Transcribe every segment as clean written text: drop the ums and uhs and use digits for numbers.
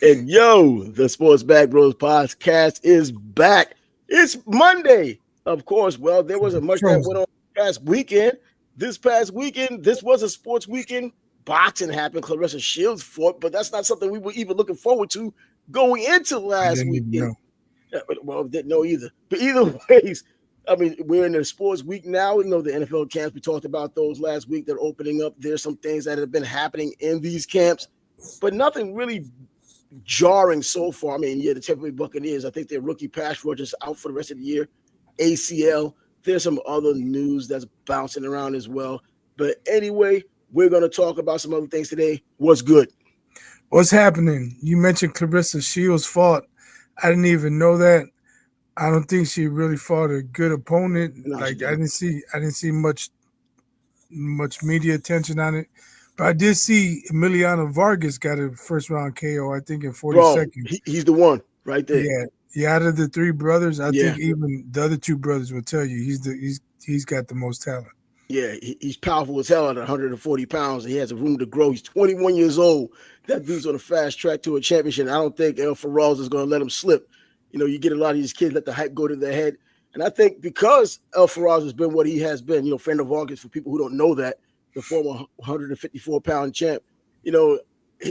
And yo, the Sports Back Bros podcast is back. It's Monday, of course. Well, there wasn't much that went Frozen. on past weekend. This past weekend, this was a sports weekend. Boxing happened. Clarissa Shields fought, but that's not something we were even looking forward to going into I last didn't even weekend. know. Well, didn't know either. But either ways, I mean, we're in the sports week now. You know, the NFL camps, we talked about those last week. They're opening up. There's some things that have been happening in these camps, but nothing really jarring so far. I mean, yeah, the Tampa Bay Buccaneers, I think their rookie pass rusher is out for the rest of the year. ACL. There's some other news that's bouncing around as well. But anyway, we're going to talk about some other things today. What's good? What's happening? You mentioned Clarissa Shields fought. I didn't even know that. I don't think she really fought a good opponent. No, she Like I didn't. didn't see much media attention on it. But I did see Emeliano Vargas got a first round KO, I think in 40 Bro, seconds. he's the one right there. Yeah. Yeah, out of the three brothers, I Yeah. think even the other two brothers will tell you he's got the most talent. Yeah, he's powerful as hell at 140 pounds. He has a room to grow. He's 21 years old. That dude's on a fast track to a championship. I don't think El Faraz is going to let him slip. You know, you get a lot of these kids let the hype go to their head. And I think because El Faraz has been what he has been, you know, friend of August, for people who don't know that, the former 154-pound champ, you know,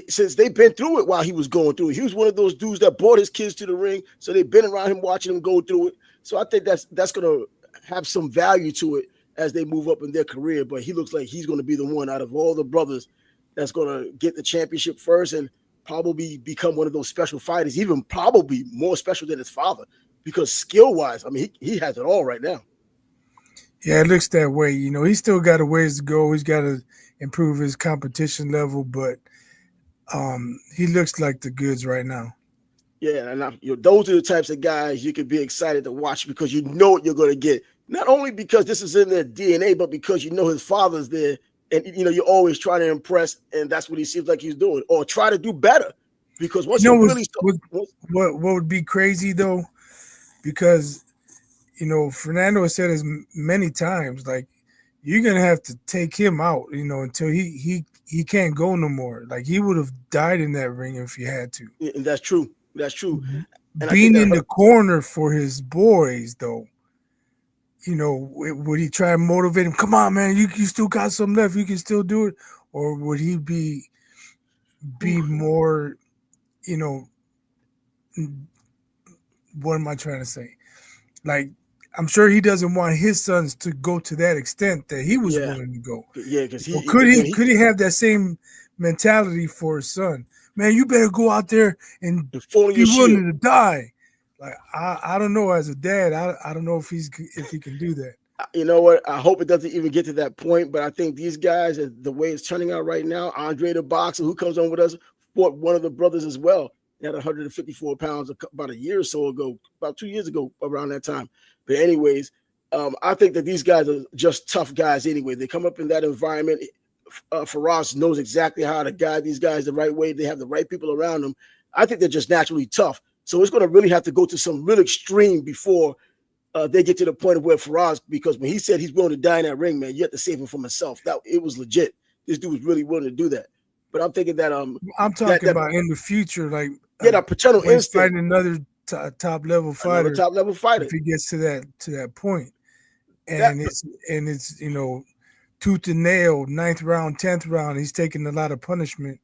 since they've been through it while he was going through it. He was one of those dudes that brought his kids to the ring. So they've been around him watching him go through it. So I think that's going to have some value to it as they move up in their career. But he looks like he's going to be the one out of all the brothers that's going to get the championship first and probably become one of those special fighters, even probably more special than his father, because skill-wise, I mean, he has it all right now. Yeah, it looks that way. You know, he's still got a ways to go. He's got to improve his competition level, but he looks like the goods right now. Yeah, and those are the types of guys you can be excited to watch because you know what you're going to get. Not only because this is in their DNA, but because you know his father's there, and you know you're always trying to impress, and that's what he seems like he's doing, or try to do better. Because once You know he really starts, what would be crazy though, because Fernando has said as many times, like you're gonna have to take him out, until he can't go no more. Like he would have died in that ring if he had to. and that's true. That's true. And I think Being that in the corner for his boys, though, would he try and motivate him? Come on, man, you still got some left. You can still do it, or would he be more, what am I trying to say? Like, I'm sure he doesn't want his sons to go to that extent that he was willing to go. Yeah, because could he have that same mentality for his son? Man, you better go out there and be willing to die. Like I don't know. As a dad, I don't know if he can do that. You know what? I hope it doesn't even get to that point. But I think these guys, the way it's turning out right now, Andre the Boxer, who comes on with us, fought one of the brothers as well. He had 154 pounds about a year or so ago, about 2 years ago, around that time. But anyways, I think that these guys are just tough guys anyway. They come up in that environment. Faraz knows exactly how to guide these guys the right way. They have the right people around them. I think they're just naturally tough. So it's going to really have to go to some real extreme before they get to the point of where Faraz, because when he said he's willing to die in that ring, man, you have to save him from himself. It was legit. This dude was really willing to do that. But I'm thinking that I'm talking about in the future, like that paternal instinct, fighting another top level fighter, if he gets to that point, and it's tooth and nail, 9th round, 10th round, he's taking a lot of punishment,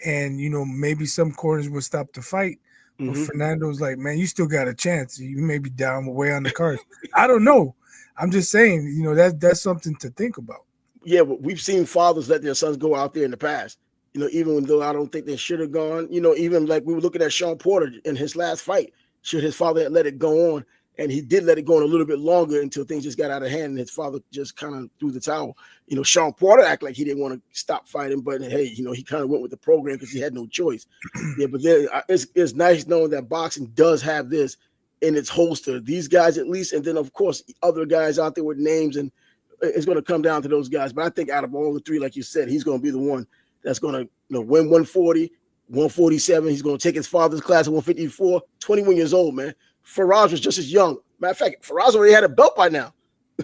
and maybe some corners will stop the fight. But Fernando's like, man, you still got a chance. You may be down way on the card. I don't know. I'm just saying, that's something to think about. Yeah, but we've seen fathers let their sons go out there in the past. Even though I don't think they should have gone. Even like we were looking at Sean Porter in his last fight. Should his father have let it go on? And he did let it go on a little bit longer until things just got out of hand, and his father just kind of threw the towel. Sean Porter acted like he didn't want to stop fighting, but hey, he kind of went with the program because he had no choice. Yeah, but it's nice knowing that boxing does have this in its holster. These guys at least, and then of course other guys out there with names, and it's going to come down to those guys. But I think out of all the three, like you said, he's going to be the one that's going to win 140, 147. He's going to take his father's class at 154. 21 years old, man. Faraz was just as young. Matter of fact, Faraz already had a belt by now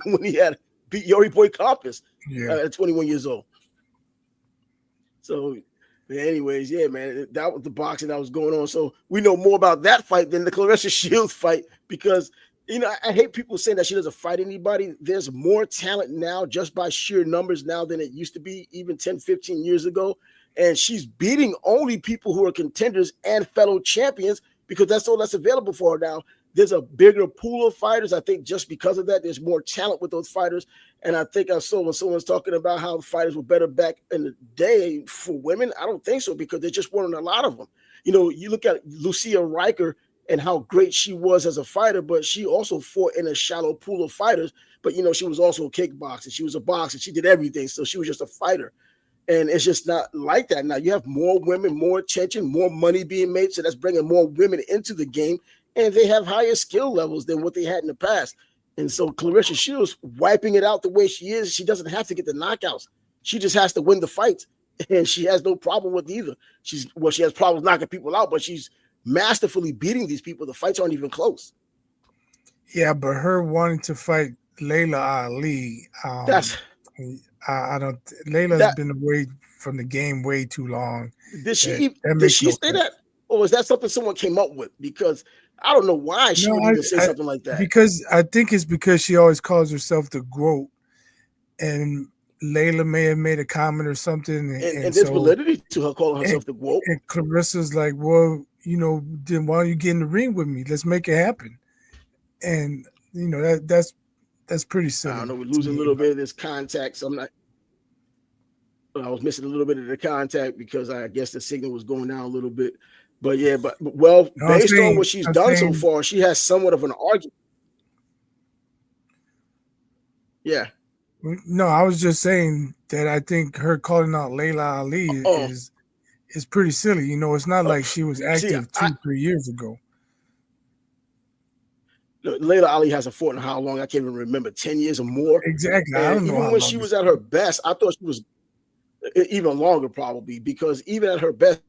when he had beat Yori Boy Compass at 21 years old. So But anyways, yeah, man, that was the boxing that was going on. So we know more about that fight than the Clarissa Shields fight because, I hate people saying that she doesn't fight anybody. There's more talent now just by sheer numbers now than it used to be even 10, 15 years ago. And she's beating only people who are contenders and fellow champions because that's all that's available for her now. There's a bigger pool of fighters. I think just because of that, there's more talent with those fighters. And I think I saw when someone's talking about how the fighters were better back in the day for women. I don't think so because there just weren't a lot of them. You look at Lucia Riker and how great she was as a fighter, but she also fought in a shallow pool of fighters. But, she was also a kickboxer. She was a boxer. She did everything. So she was just a fighter. And it's just not like that. Now you have more women, more attention, more money being made. So that's bringing more women into the game. And they have higher skill levels than what they had in the past. And so Clarissa Shields wiping it out the way she is, she doesn't have to get the knockouts. She just has to win the fights. And she has no problem with either. She has problems knocking people out, but she's masterfully beating these people. The fights aren't even close. Yeah, but her wanting to fight Layla Ali, Layla's been away from the game way too long. Did she say that? Or is that something someone came up with? Because I don't know why she would even say something like that. Because I think it's because she always calls herself the GOAT. And Layla may have made a comment or something. And there's validity to her calling herself the GOAT. And Clarissa's like, well, then why don't you get in the ring with me? Let's make it happen. And, that's pretty silly. I don't know. We're losing a little bit of this contact. So I was missing a little bit of the contact because I guess the signal was going down a little bit. But yeah, based on what she's done so far, she has somewhat of an argument. Yeah. No, I was just saying that I think her calling out Layla Ali is pretty silly. It's not like she was active 2-3 years ago. Layla Ali hasn't fought in how long? I can't even remember. 10 years or more. Exactly. I don't know. Even when she was at her best, I thought she was even longer probably because even at her best,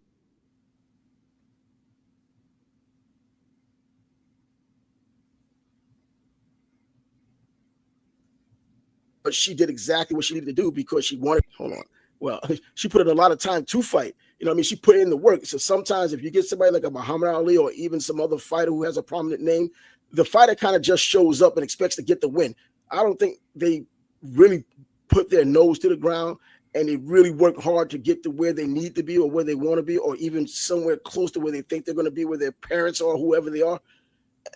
but she did exactly what she needed to do because she wanted. Hold on. Well, she put in a lot of time to fight. She put in the work. So sometimes if you get somebody like a Muhammad Ali or even some other fighter who has a prominent name, the fighter kind of just shows up and expects to get the win. I don't think they really put their nose to the ground and they really work hard to get to where they need to be or where they want to be or even somewhere close to where they think they're going to be, where their parents are, whoever they are.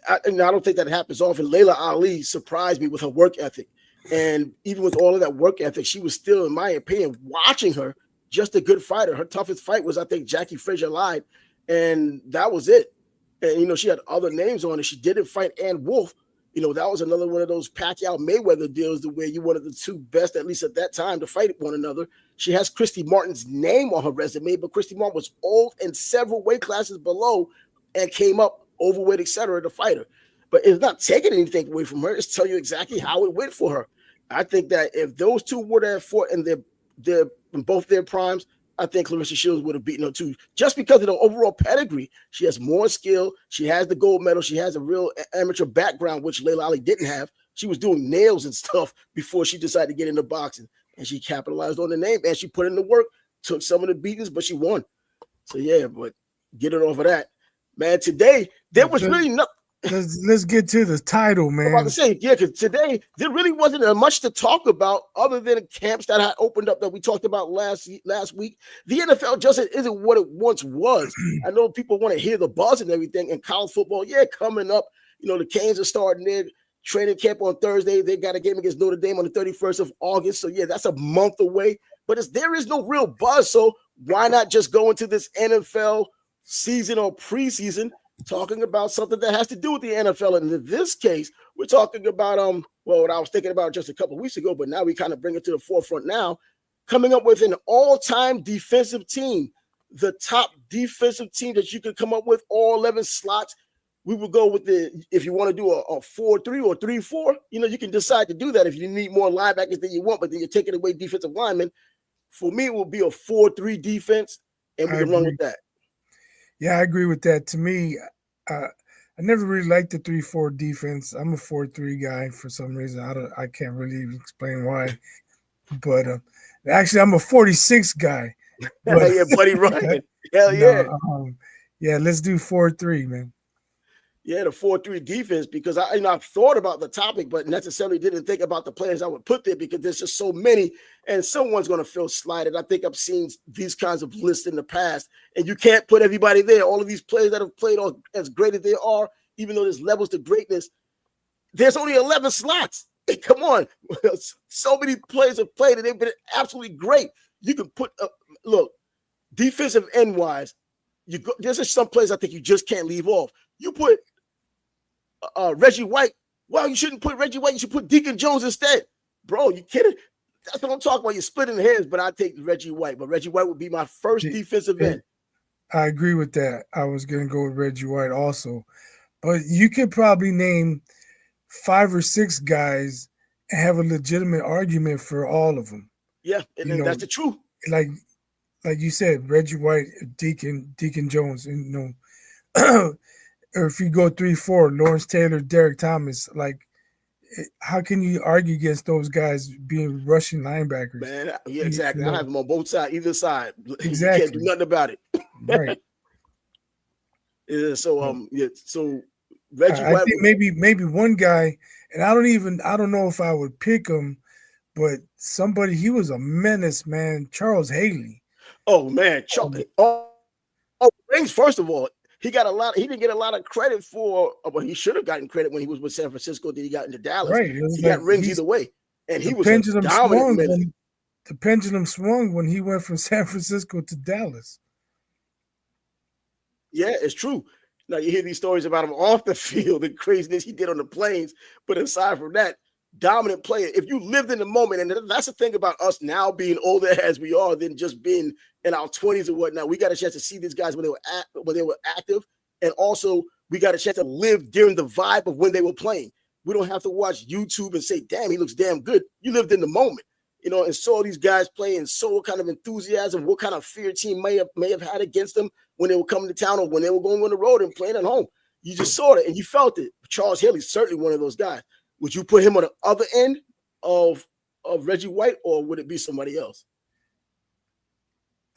I don't think that happens often. Layla Ali surprised me with her work ethic. And even with all of that work ethic, she was still, in my opinion, watching her, just a good fighter. Her toughest fight was, I think, Jackie Frazier-Lyde, and that was it. And, she had other names on it. She didn't fight Ann Wolfe. That was another one of those Pacquiao-Mayweather deals where you wanted the two best, at least at that time, to fight one another. She has Christy Martin's name on her resume, but Christy Martin was old and several weight classes below and came up overweight, etc., to fight her. But it's not taking anything away from her. It's telling you exactly how it went for her. I think that if those two would have fought in both their primes, I think Clarissa Shields would have beaten her too, just because of the overall pedigree. She has more skill. She has the gold medal. She has a real amateur background, which Layla Ali didn't have. She was doing nails and stuff before she decided to get into boxing, and she capitalized on the name, and she put in the work, took some of the beatings, but she won. So yeah, but get it off of that. Man, today, there was really nothing. Let's get to the title, man. I'm about to say, yeah, because today there really wasn't much to talk about other than camps that had opened up that we talked about last week. The NFL just isn't what it once was. I know people want to hear the buzz and everything. And college football, coming up. The Canes are starting their training camp on Thursday. They got a game against Notre Dame on the 31st of August. So, that's a month away. But there is no real buzz. So why not just go into this NFL season or preseason talking about something that has to do with the NFL? And in this case, we're talking about what I was thinking about just a couple of weeks ago, but now we kind of bring it to the forefront now, coming up with an all-time defensive team, the top defensive team that you could come up with, all 11 slots. We would go with if you want to do a 4-3 or 3-4, you can decide to do that if you need more linebackers than you want, but then you're taking away defensive linemen. For me, it will be a 4-3 defense, and we can run with that. Yeah, I agree with that. To me, I never really liked the 3-4 defense. I'm a 4-3 guy for some reason. I can't really explain why. But actually, I'm a 46 guy. But Yeah, Buddy Ryan. Hell yeah. no, yeah, let's do 4-3, man. Yeah, the 4-3 defense, because I've thought about the topic, but necessarily didn't think about the players I would put there because there's just so many, and someone's going to feel slighted. I think I've seen these kinds of lists in the past, and you can't put everybody there. All of these players that have played as great as they are, even though there's levels to greatness, there's only 11 slots. Come on. So many players have played, and they've been absolutely great. You can put, look, defensive end-wise, there's just some players I think you just can't leave off. You put Reggie White. Well, you shouldn't put Reggie White. You should put Deacon Jones instead. Bro, you kidding? That's what I'm talking about. You're splitting hairs, but I take Reggie White. But Reggie White would be my first defensive end. I agree with that. I was going to go with Reggie White also. But you could probably name 5 or 6 guys and have a legitimate argument for all of them. Yeah, and that's the truth. Like you said, Reggie White, Deacon Jones, and or if you go 3-4, Lawrence Taylor, Derek Thomas, like, how can you argue against those guys being rushing linebackers? Man, yeah, exactly. I have them on both sides, either side. Exactly. You can't do nothing about it. Right. Yeah, so Reggie I White. think maybe one guy, and I don't know if I would pick him, but somebody, he was a menace, man. Charles Haley. Oh man, first of all, he didn't get a lot of credit for, he should have gotten credit when he was with San Francisco. Then he got into Dallas. Right. He got rings either way. And he was a dominant minute. The pendulum swung when he went from San Francisco to Dallas. Yeah, it's true. Now you hear these stories about him off the field, the craziness he did on the planes. But aside from that, dominant player. If you lived in the moment, and that's the thing about us now being older as we are than just being in our 20s or whatnot, we got a chance to see these guys when they were active, and also we got a chance to live during the vibe of when they were playing. We don't have to watch YouTube and say, "Damn, he looks damn good." You lived in the moment, and saw these guys play and saw what kind of enthusiasm, what kind of fear team may have had against them when they were coming to town or when they were going on the road and playing at home. You just saw it and you felt it. Charles Haley's certainly one of those guys. Would you put him on the other end of Reggie White, or would it be somebody else?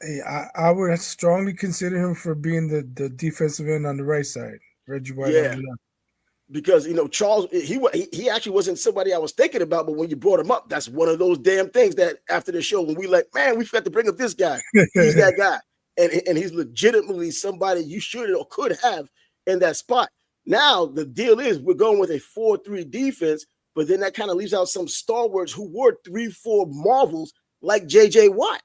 Hey, I would strongly consider him for being the defensive end on the right side. Reggie White on the left. Because Charles, he actually wasn't somebody I was thinking about, but when you brought him up, that's one of those damn things that after the show, when we man, we forgot to bring up this guy. He's that guy, and he's legitimately somebody you should or could have in that spot. Now, the deal is we're going with a 4-3 defense, but then that kind of leaves out some stalwarts who were 3-4 marvels like J.J. Watt.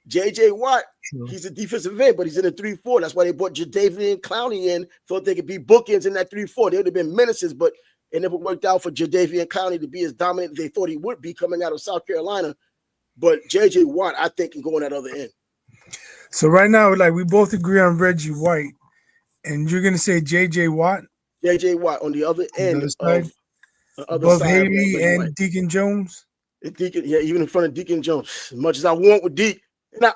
J.J. Watt, he's a defensive end, but he's in a 3-4. That's why they brought Jadeveon Clowney in, thought they could be bookends in that 3-4. They would have been menaces, but it never worked out for Jadeveon Clowney to be as dominant as they thought he would be coming out of South Carolina. But J.J. Watt, I think, can go on that other end. So right now, we both agree on Reggie White, and you're going to say J.J. Watt? J.J. Watt on the other end of above Haley and White. Deacon Jones? Deacon, yeah, even in front of Deacon Jones. As much as I want with Deke.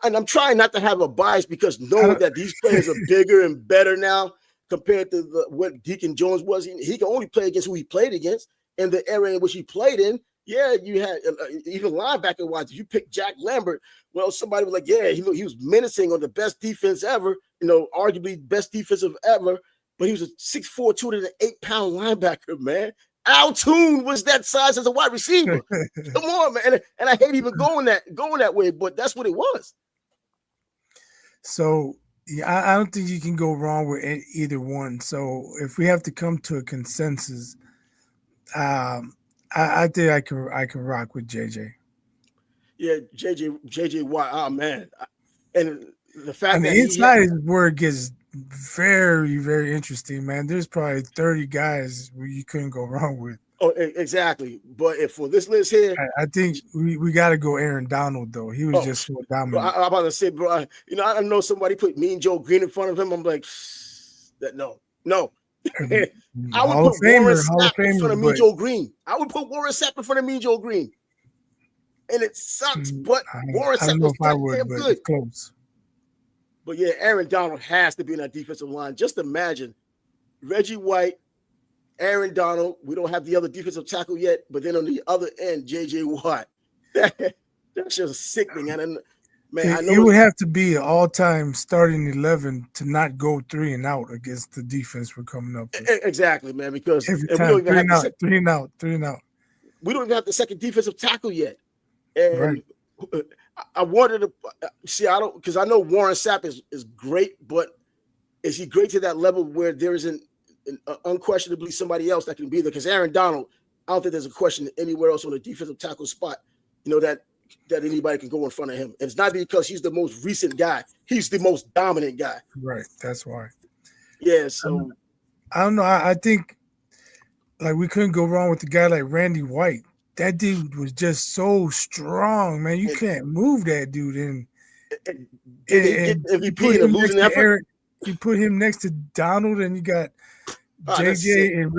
And I'm trying not to have a bias because knowing that these players are bigger and better now compared to what Deacon Jones was. He can only play against who he played against in the era in which he played in. Yeah, you had even linebacker-wise, you pick Jack Lambert. Well, somebody was like, yeah, he was menacing on the best defense ever, arguably best defensive ever, but he was a 6'4", 208-pound linebacker, man. Al Toon was that size as a wide receiver. Come on, man. And I hate even going that way, but that's what it was. So, yeah, I don't think you can go wrong with either one. So, if we have to come to a consensus, I think I can rock with JJ. Yeah, JJ Watt. Oh man, and the fact and that the inside is where it gets very, very interesting, man. There's probably 30 guys where you couldn't go wrong with. Oh, exactly. But if for this list here, I think we got to go Aaron Donald though. He was just so dominant. I'm about to say, bro. I know somebody put Mean Joe Green in front of him. I'm like, no. I would put Warren Sapp in front of Mean Joe Green. I would put Warren Sapp in front of Mean Joe Green. And it sucks, but Warren Sapp was damn good. Close. But yeah, Aaron Donald has to be in that defensive line. Just imagine Reggie White, Aaron Donald. We don't have the other defensive tackle yet, but then on the other end, J.J. Watt. That's just sickening. And Man, I It know would have to be an all-time starting 11 to not go 3-and-out against the defense we're coming up with. Exactly, man, because Every and we time, don't even have the 3-and-out, 3-and-out. we don't even have the second defensive tackle yet. Right. And I wanted to see. I don't because I know Warren Sapp is great, but is he great to that level where there isn't unquestionably somebody else that can be there? Because Aaron Donald, I don't think there's a question anywhere else on the defensive tackle spot, that anybody can go in front of him. And it's not because he's the most recent guy; he's the most dominant guy. Right. That's why. Yeah. So I don't know. I think like we couldn't go wrong with a guy like Randy White. That dude was just so strong, man. You can't move that dude in. Did they get MVP in a losing effort? You put him next to Donald, and you got JJ and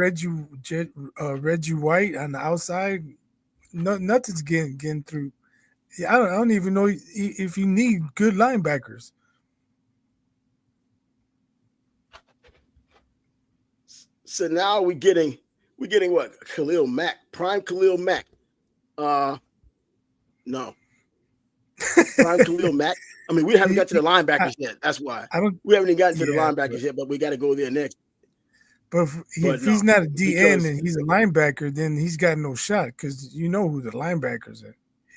Reggie White on the outside. Nothing's getting through. I don't even know if you need good linebackers. So now we're getting what? Khalil Mack, prime Khalil Mack. No. Prime Khalil Mack. I mean, we haven't got to the linebackers yet. That's why we haven't even gotten to the linebackers yet, but we got to go there next. But if he's not a DN and he's a linebacker, then he's got no shot because you know who the linebackers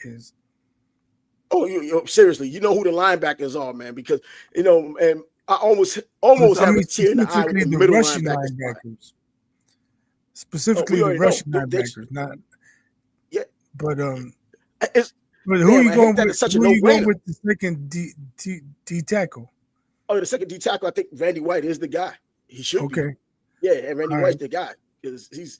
is. Oh, seriously, you know who the linebackers are, man, because and I almost have a tear in the eye with the middle Russian linebackers. Specifically the Russian linebackers, not but who are you going with? Who are you going with the second D tackle? Oh, the second D tackle, I think Randy White is the guy. He should be. Yeah, and Randy White's the guy because he's,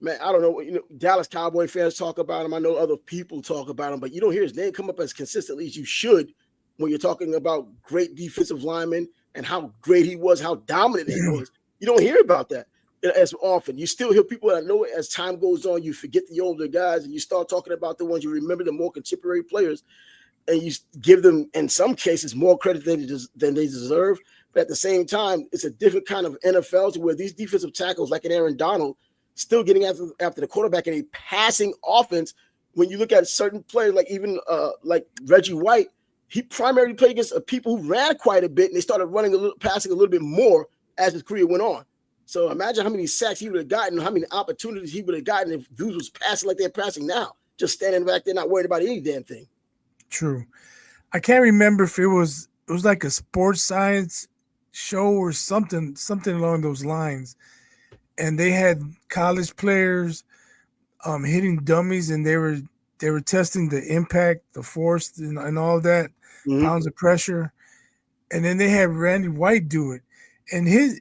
man, I don't know. Dallas Cowboy fans talk about him. I know other people talk about him, but you don't hear his name come up as consistently as you should when you're talking about great defensive linemen and how great he was, how dominant he was. You don't hear about that as often. You still hear people that know it. As time goes on, you forget the older guys and you start talking about the ones you remember, the more contemporary players, and you give them, in some cases, more credit than they deserve. But at the same time, it's a different kind of NFL to where these defensive tackles, like an Aaron Donald, still getting after the quarterback in a passing offense. When you look at certain players, like even like Reggie White, he primarily played against people who ran quite a bit, and they started passing a little bit more as his career went on. So imagine how many sacks he would have gotten, how many opportunities he would have gotten if dudes was passing like they're passing now, just standing back there, not worried about any damn thing. True. I can't remember if it was like a sports science show or something along those lines, and they had college players hitting dummies, and they were testing the impact, the force, and all that, pounds of pressure, and then they had Randy White do it, and his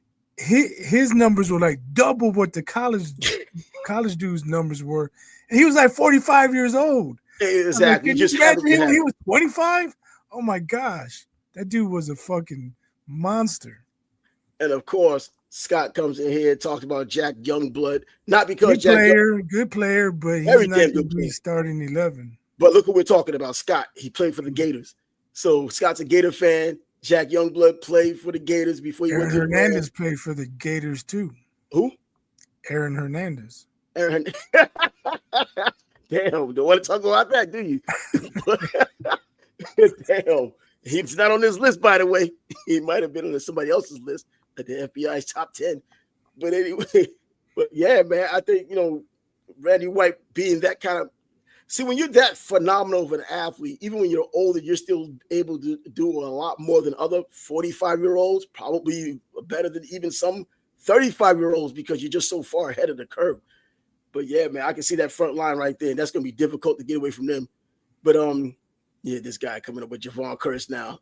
numbers were like double what the college dude's numbers were, and he was like 45 years old. Exactly. Like, he was 25. Oh my gosh, that dude was a fucking monster. And of course, Scott comes in here and talks about Jack Youngblood, not because good player, but he's not going to be starting 11. But look what we're talking about. Scott, he played for the Gators, so Scott's a Gator fan. Jack Youngblood played for the Gators before he went to Hernandez played for the Gators too. Who? Aaron Hernandez. Damn, don't want to talk about that, do you? Damn, he's not on this list, by the way. He might have been on somebody else's list at the FBI's top 10. But anyway, yeah, man, I think, Randy White being that kind of, see, when you're that phenomenal of an athlete, even when you're older, you're still able to do a lot more than other 45-year-olds, probably better than even some 35-year-olds because you're just so far ahead of the curve. But yeah, man, I can see that front line right there, and that's going to be difficult to get away from them. But yeah, this guy coming up with Javon Curtis now.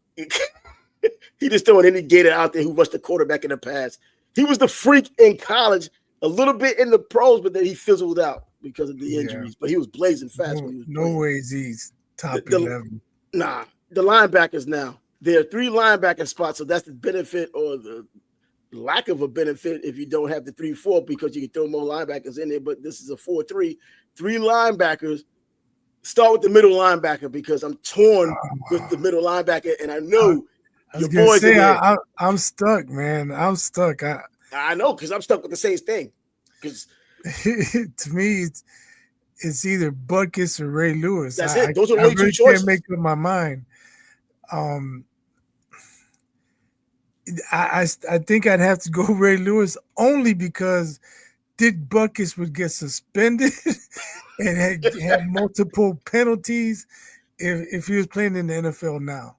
He just throwing any Gator out there who rushed the quarterback in the past. He was the freak in college, a little bit in the pros, but then he fizzled out because of the injuries. But he was blazing fast when he was playing. No ways he's top 11. Nah, the linebackers now. There are 3 linebacker spots, so that's the benefit or the lack of a benefit if you don't have the 3-4 because you can throw more linebackers in there. But this is a 4-3. 3 linebackers. Start with the middle linebacker because I'm torn with the middle linebacker, and I know your boys. I'm stuck, man. I'm stuck. I know because I'm stuck with the same thing. Because to me, it's either Butkus or Ray Lewis. That's it. Those are the only 2 choices. I can't make up my mind. Um, I think I'd have to go Ray Lewis only because Dick Buckus would get suspended and have multiple penalties if he was playing in the NFL now.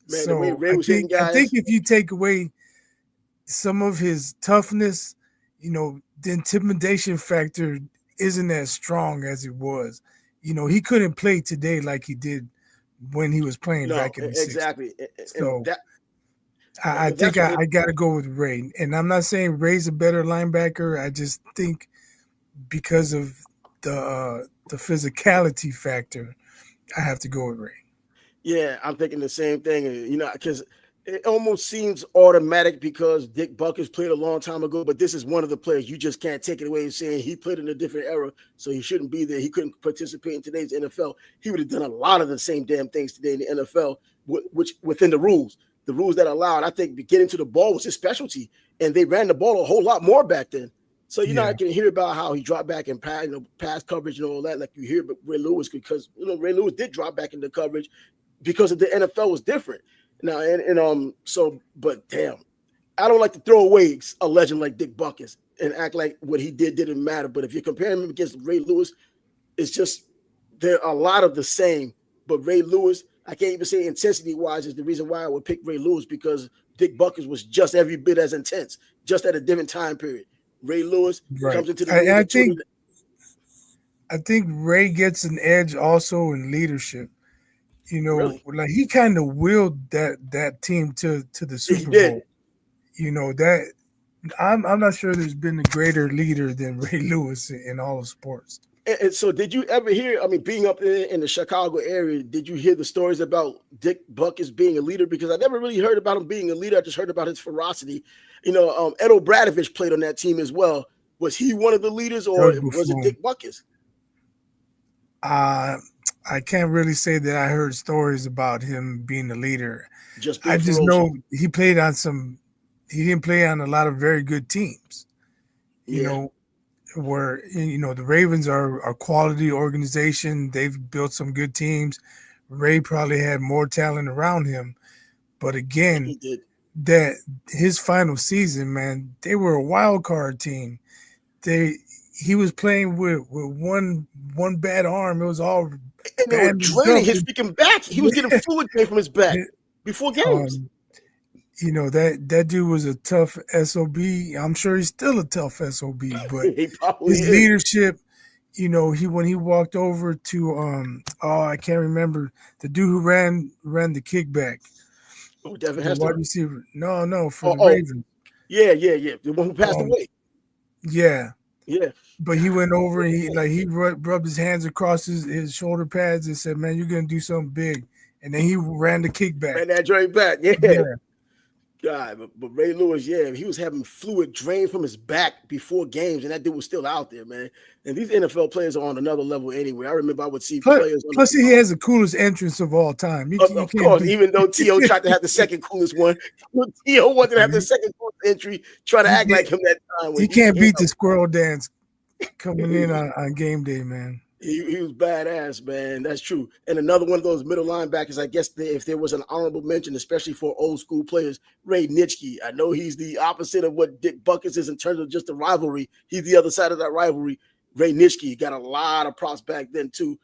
Man, the way So Ray was hitting I think guys. if you take away some of his toughness, the intimidation factor isn't as strong as it was. He couldn't play today like he did when he was playing No, back in the 60s. exactly. And So that, I but that's think what I got to go with Ray. And I'm not saying Ray's a better linebacker. I just think because of the physicality factor, I have to go with Ray. Yeah, I'm thinking the same thing. Because it almost seems automatic because Dick Buckus played a long time ago, but this is one of the players you just can't take it away saying he played in a different era, so he shouldn't be there. He couldn't participate in today's NFL. He would have done a lot of the same damn things today in the NFL, which within the rules that allowed. I think getting to the ball was his specialty, and they ran the ball a whole lot more back then. So I can hear about how he dropped back in pass coverage and all that, like you hear, but Ray Lewis, because Ray Lewis did drop back into coverage because of the NFL was different. Now but damn, I don't like to throw away a legend like Dick Buckus and act like what he didn't matter. But if you're comparing him against Ray Lewis, it's just they're a lot of the same. But Ray Lewis, I can't even say intensity wise is the reason why I would pick Ray Lewis, because Dick Buckus was just every bit as intense, just at a different time period. Ray Lewis Right. comes into the league. I think Ray gets an edge also in leadership. Really? Like he kind of willed that team to the Yeah, he Super did. Bowl. That I'm not sure there's been a greater leader than Ray Lewis in all of sports. And so did you ever hear, I mean, being up in the Chicago area, did you hear the stories about Dick Buckus being a leader? Because I never really heard about him being a leader. I just heard about his ferocity. Ed O'Bradovich played on that team as well. Was he one of the leaders, or was it Dick Buckus? I can't really say that I heard stories about him being the leader. I just ferocious. know he didn't play on a lot of very good teams. Where the Ravens are a quality organization. They've built some good teams. Ray probably had more talent around him. But again, he did. That his final season, man, they were a wild card team. He was playing with one bad arm. It was all and they were draining his freaking back. He was getting fluid drained from his back before games. That dude was a tough SOB. I'm sure he's still a tough SOB, but his leadership, when he walked over to I can't remember the dude who ran the kickback. Oh, Devin the Hester? Wide receiver. No, for the Ravens. Yeah. The one who passed away. Yeah. Yeah. But he went over and he rubbed his hands across his shoulder pads and said, "Man, you're gonna do something big." And then he ran the kickback. Ran that joint back. Yeah. God, but Ray Lewis, he was having fluid drained from his back before games, and that dude was still out there, man. And these NFL players are on another level anyway. I remember I would see players. Plus, he has the coolest entrance of all time. Of course, even though T.O. tried to have the second coolest one, T.O. wanted to have the second coolest entry, trying to act like him that time. He can't beat the squirrel dance coming in on game day, man. He was badass, man. That's true. And another one of those middle linebackers, I guess if there was an honorable mention, especially for old school players, Ray Nitschke. I know he's the opposite of what Dick Buckus is in terms of just the rivalry. He's the other side of that rivalry. Ray Nitschke got a lot of props back then, too.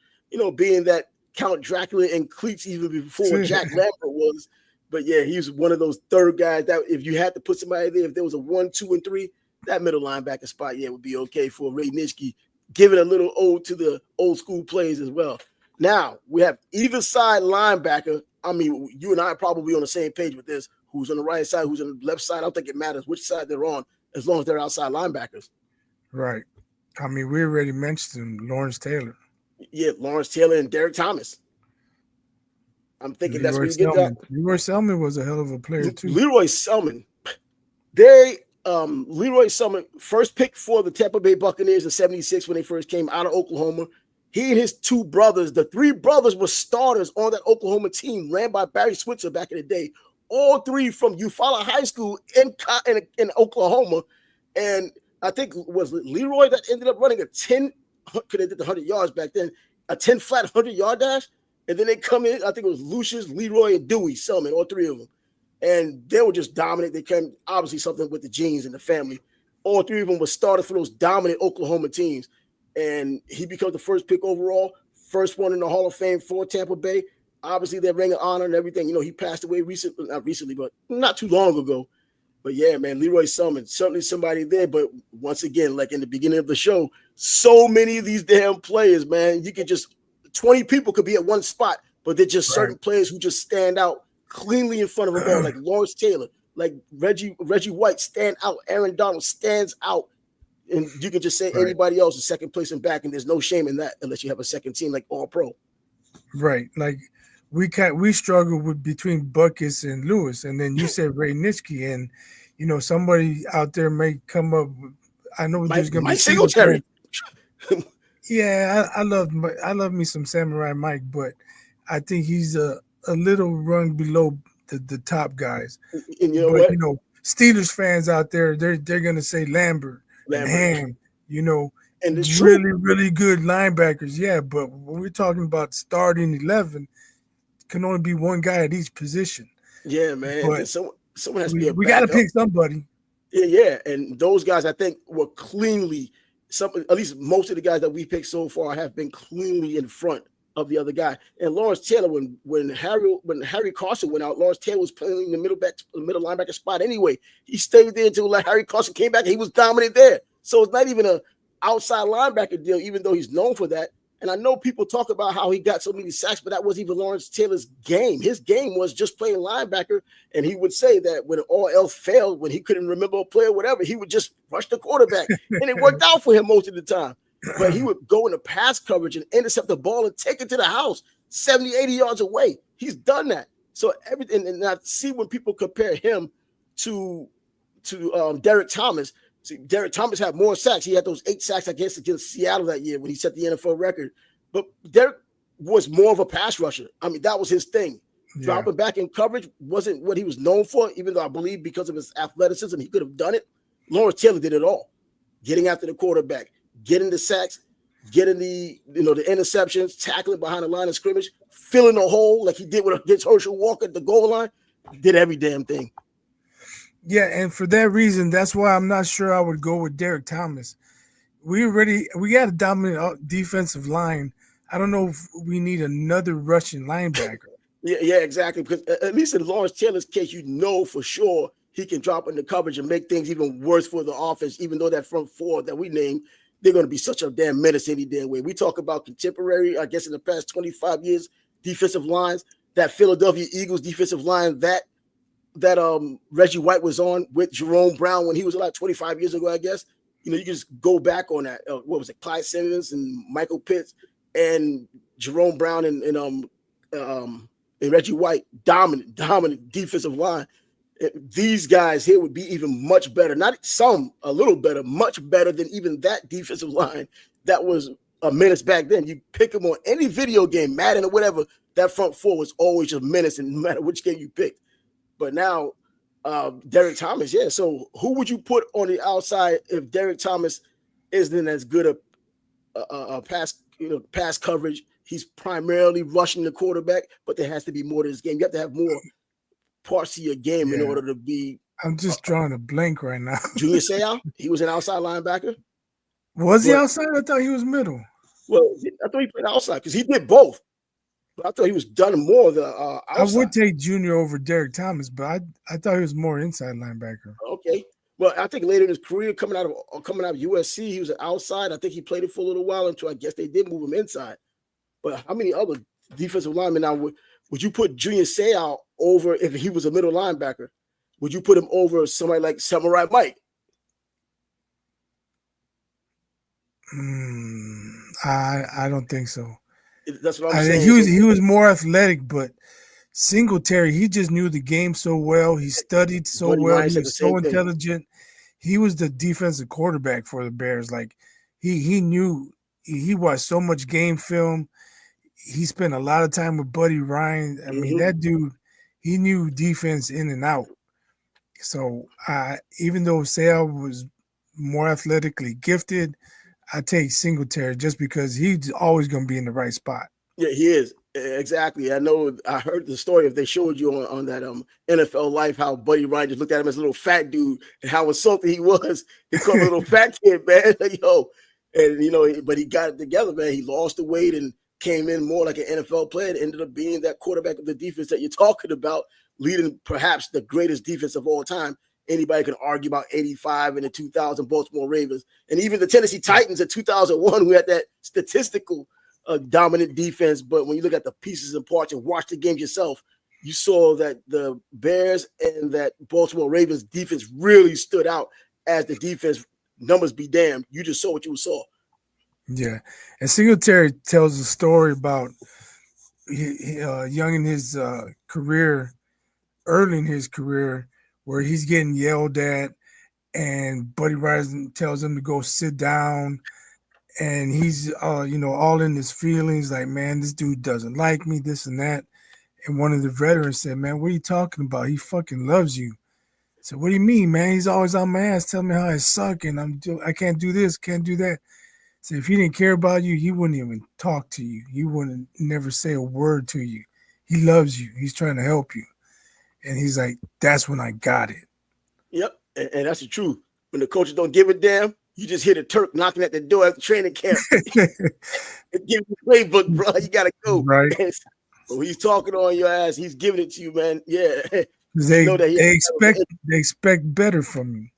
Being that Count Dracula and cleats even before Jack Lambert was. But, yeah, he's one of those third guys that if you had to put somebody there, if there was a 1, 2, and 3, that middle linebacker spot, would be okay for Ray Nitschke. Give it a little ode to the old school plays as well. Now, we have either side linebacker. I mean, you and I are probably on the same page with this. Who's on the right side, who's on the left side. I don't think it matters which side they're on as long as they're outside linebackers. Right. I mean, we already mentioned Lawrence Taylor. Yeah, Lawrence Taylor and Derek Thomas. I'm thinking that's where you get that. Leroy Selman was a hell of a player, too. Leroy Selman. Leroy Selman, first pick for the Tampa Bay Buccaneers in 76 when they first came out of Oklahoma. He and his two brothers, the three brothers were starters on that Oklahoma team ran by Barry Switzer back in the day. All three from Eufaula High School in Oklahoma. And I think it was Leroy that ended up running a 10, could have did the 100 yards back then, a 10 flat 100-yard dash. And then they come in, I think it was Lucius, Leroy, and Dewey Selman, all three of them. And they were just dominant. They came, obviously, something with the genes and the family. All three of them were started for those dominant Oklahoma teams. And he becomes the first pick overall, first one in the Hall of Fame for Tampa Bay. Obviously, their ring of honor and everything. You know, he passed away recently, not recently, but not too long ago. But yeah, man, Leroy Selman, certainly somebody there. But once again, like in the beginning of the show, so many of these damn players, man, you could just 20 people could be at one spot, but they're just certain players who just stand out cleanly in front of them all, like Lawrence Taylor, like Reggie White stand out, Aaron Donald stands out. And you can just say anybody else is second place and back, and there's no shame in that unless you have a second team like All Pro. Right. Like we struggle with between Buckus and Lewis, and then you said Ray Nitschke, and you know somebody out there may come up with, I know there's gonna be Singletary. Yeah, I love me some Samurai Mike, but I think he's a little rung below the top guys. And you know what? You know, Steelers fans out there, they're gonna say Lambert. And Ham, you know, and it's really, true. really good linebackers. Yeah, but when we're talking about starting 11, can only be one guy at each position. Yeah, man. But someone has to be a we got to pick somebody. Yeah, and those guys I think were cleanly at least most of the guys that we picked so far have been cleanly in front of the other guy. And Lawrence Taylor, when Harry Carson went out, Lawrence Taylor was playing in the middle linebacker spot anyway. He stayed there until Harry Carson came back and he was dominant there. So it's not even an outside linebacker deal, even though he's known for that. And I know people talk about how he got so many sacks, but that wasn't even Lawrence Taylor's game. His game was just playing linebacker. And he would say that when all else failed, when he couldn't remember a play or whatever, he would just rush the quarterback. And it worked out for him most of the time. But he would go into pass coverage and intercept the ball and take it to the house 70, 80 yards away. He's done that. So everything, and I see when people compare him to Derek Thomas. See, Derek Thomas had more sacks. He had those 8 sacks, I guess, against Seattle that year when he set the NFL record. But Derek was more of a pass rusher. I mean, that was his thing. Yeah. Dropping back in coverage wasn't what he was known for, even though I believe because of his athleticism, he could have done it. Lawrence Taylor did it all. Getting after the quarterback, getting the sacks, getting the interceptions, tackling behind the line of scrimmage, filling a hole like he did against Herschel Walker at the goal line. Did every damn thing. Yeah, and for that reason, that's why I'm not sure I would go with Derek Thomas. We got a dominant defensive line. I don't know if we need another Russian linebacker. Yeah, exactly. Because at least in Lawrence Taylor's case, you know for sure he can drop into coverage and make things even worse for the offense, even though that front four that we named, they're going to be such a damn menace any damn way. We talk about contemporary, I guess in the past 25 years, defensive lines, that Philadelphia Eagles defensive line that Reggie White was on with Jerome Brown when he was like 25 years ago, I guess. You know, you can just go back on that. What was it? Clyde Simmons and Michael Pitts and Jerome Brown and Reggie White, dominant defensive line. These guys here would be even much better. Not some, a little better, much better than even that defensive line that was a menace back then. You pick them on any video game, Madden or whatever, that front four was always a menace, and no matter which game you picked. But now, Derek Thomas, yeah. So who would you put on the outside if Derek Thomas isn't as good a pass coverage? He's primarily rushing the quarterback, but there has to be more to his game. You have to have more parts of your game in order to be. I'm just drawing a blank right now. Junior Seau, he was an outside linebacker. Was he outside? I thought he was middle. Well, I thought he played outside because he did both. But I thought he was done more the outside. I would take Junior over Derek Thomas, but I thought he was more inside linebacker. Okay. Well, I think later in his career, coming out of USC, he was an outside. I think he played it for a little while until I guess they did move him inside. But how many other defensive linemen now would you put Junior Seau over if he was a middle linebacker? Would you put him over somebody like Samurai Mike? I don't think so. That's what I'm saying. He was more athletic, but Singletary, he just knew the game so well. He studied so well. He was so intelligent. He was the defensive quarterback for the Bears. Like he knew, he watched so much game film. He spent a lot of time with Buddy Ryan. I mean, that dude, he knew defense in and out. So even though Seau was more athletically gifted, I take Singletary just because he's always going to be in the right spot. Yeah, he is. Exactly. I know. I heard the story. If they showed you on that NFL Life, how Buddy Ryan just looked at him as a little fat dude and how insulted he was. They called him a little fat kid, man. Like, yo, and but he got it together, man. He lost the weight and came in more like an NFL player. And ended up being that quarterback of the defense that you're talking about, leading perhaps the greatest defense of all time. Anybody can argue about 85 and the 2000 Baltimore Ravens, and even the Tennessee Titans in 2001, who had that statistical dominant defense. But when you look at the pieces and parts and watch the games yourself, you saw that the Bears and that Baltimore Ravens defense really stood out as the defense. Numbers be damned. You just saw what you saw. Yeah. And Singletary tells a story about young in his career, early in his career, where he's getting yelled at and Buddy Ryan tells him to go sit down. And he's, all in his feelings, like, man, this dude doesn't like me, this and that. And one of the veterans said, man, what are you talking about? He fucking loves you. I said, what do you mean, man? He's always on my ass telling me how I suck and I can't do this, can't do that. So if he didn't care about you, he wouldn't even talk to you. He wouldn't never say a word to you. He loves you. He's trying to help you. And he's like, that's when I got it. Yep, and that's the truth. When the coaches don't give a damn, you just hear the Turk knocking at the door at the training camp. Give you the playbook, bro. You gotta go. Right. So he's talking on your ass. He's giving it to you, man. Yeah. They expect better from you.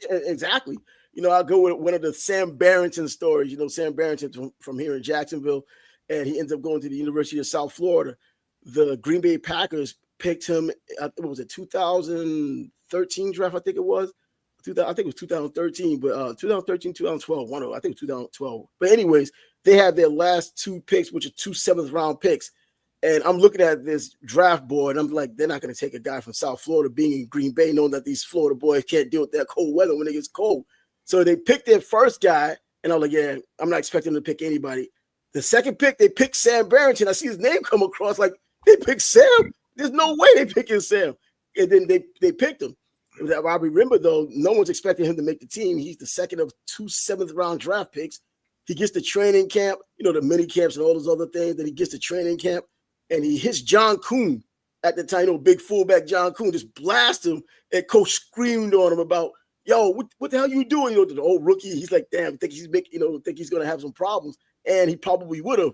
Exactly. I'll go with one of the Sam Barrington stories. Sam Barrington from here in Jacksonville, and he ends up going to the University of South Florida. The Green Bay Packers picked him. What was it, 2013 draft? I think it was. I think it was 2013, but 2013, 2012, I think it was 2012. But anyways, they had their last two picks, which are 2 7th-round picks. And I'm looking at this draft board, and I'm like, they're not going to take a guy from South Florida being in Green Bay, knowing that these Florida boys can't deal with that cold weather when it gets cold. So they picked their first guy, and I'm like, yeah, I'm not expecting them to pick anybody. The second pick, they picked Sam Barrington. I see his name come across, like, they picked Sam? There's no way they picking Sam. And then they picked him. I remember, though, no one's expecting him to make the team. He's the second of 2 7th-round draft picks. He gets to training camp, the mini camps and all those other things. Then he gets to training camp, and he hits John Kuhn at the time, big fullback John Kuhn, just blast him, and coach screamed on him about, yo, what the hell you doing? The old rookie, he's like, damn, think he's going to have some problems, and he probably would have.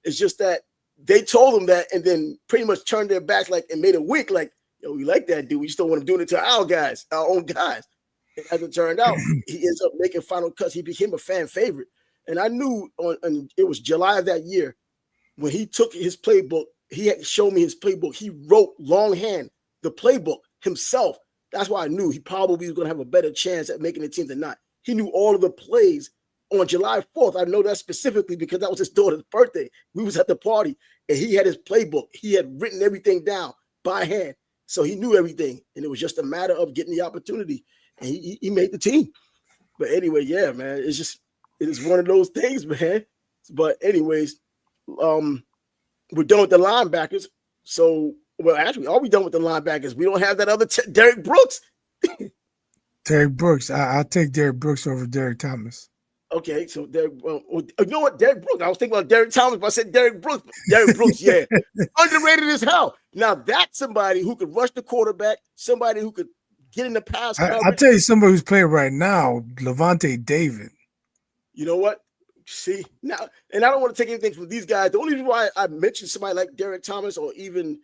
It's just that they told him that and then pretty much turned their backs and made a wink like, yo, we like that dude. We just don't want him doing it to our guys, our own guys. And as it turned out, he ends up making final cuts. He became a fan favorite. And I knew it was July of that year when he took his playbook. He had shown me his playbook. He wrote longhand the playbook himself. That's why I knew he probably was going to have a better chance at making the team than not. He knew all of the plays on July 4th. I know that specifically because that was his daughter's birthday. We was at the party, and he had his playbook. He had written everything down by hand. So he knew everything, and it was just a matter of getting the opportunity, and he made the team. But anyway, yeah, man, it is one of those things, man. But anyways, we're done with the linebackers. So, well, actually, are we done with the linebackers? We don't have that other Derek Brooks. Derek Brooks. I'll take Derek Brooks over Derek Thomas. Okay, so you know what, Derek Brooks. I was thinking about Derek Thomas, but I said Derek Brooks. Derek Brooks, yeah, underrated as hell. Now that's somebody who could rush the quarterback, somebody who could get in the pass. I'll tell you somebody who's playing right now, Levante David. You know what? See now, and I don't want to take anything from these guys. The only reason why I mentioned somebody like Derek Thomas or even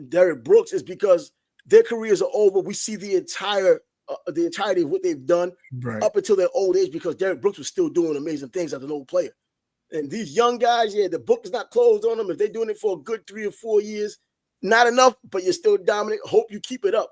Derek Brooks is because their careers are over. We see the entirety of what they've done up until their old age, because Derek Brooks was still doing amazing things as an old player. And these young guys, yeah, the book is not closed on them. If they're doing it for a good 3 or 4 years, not enough, but you're still dominant. Hope you keep it up.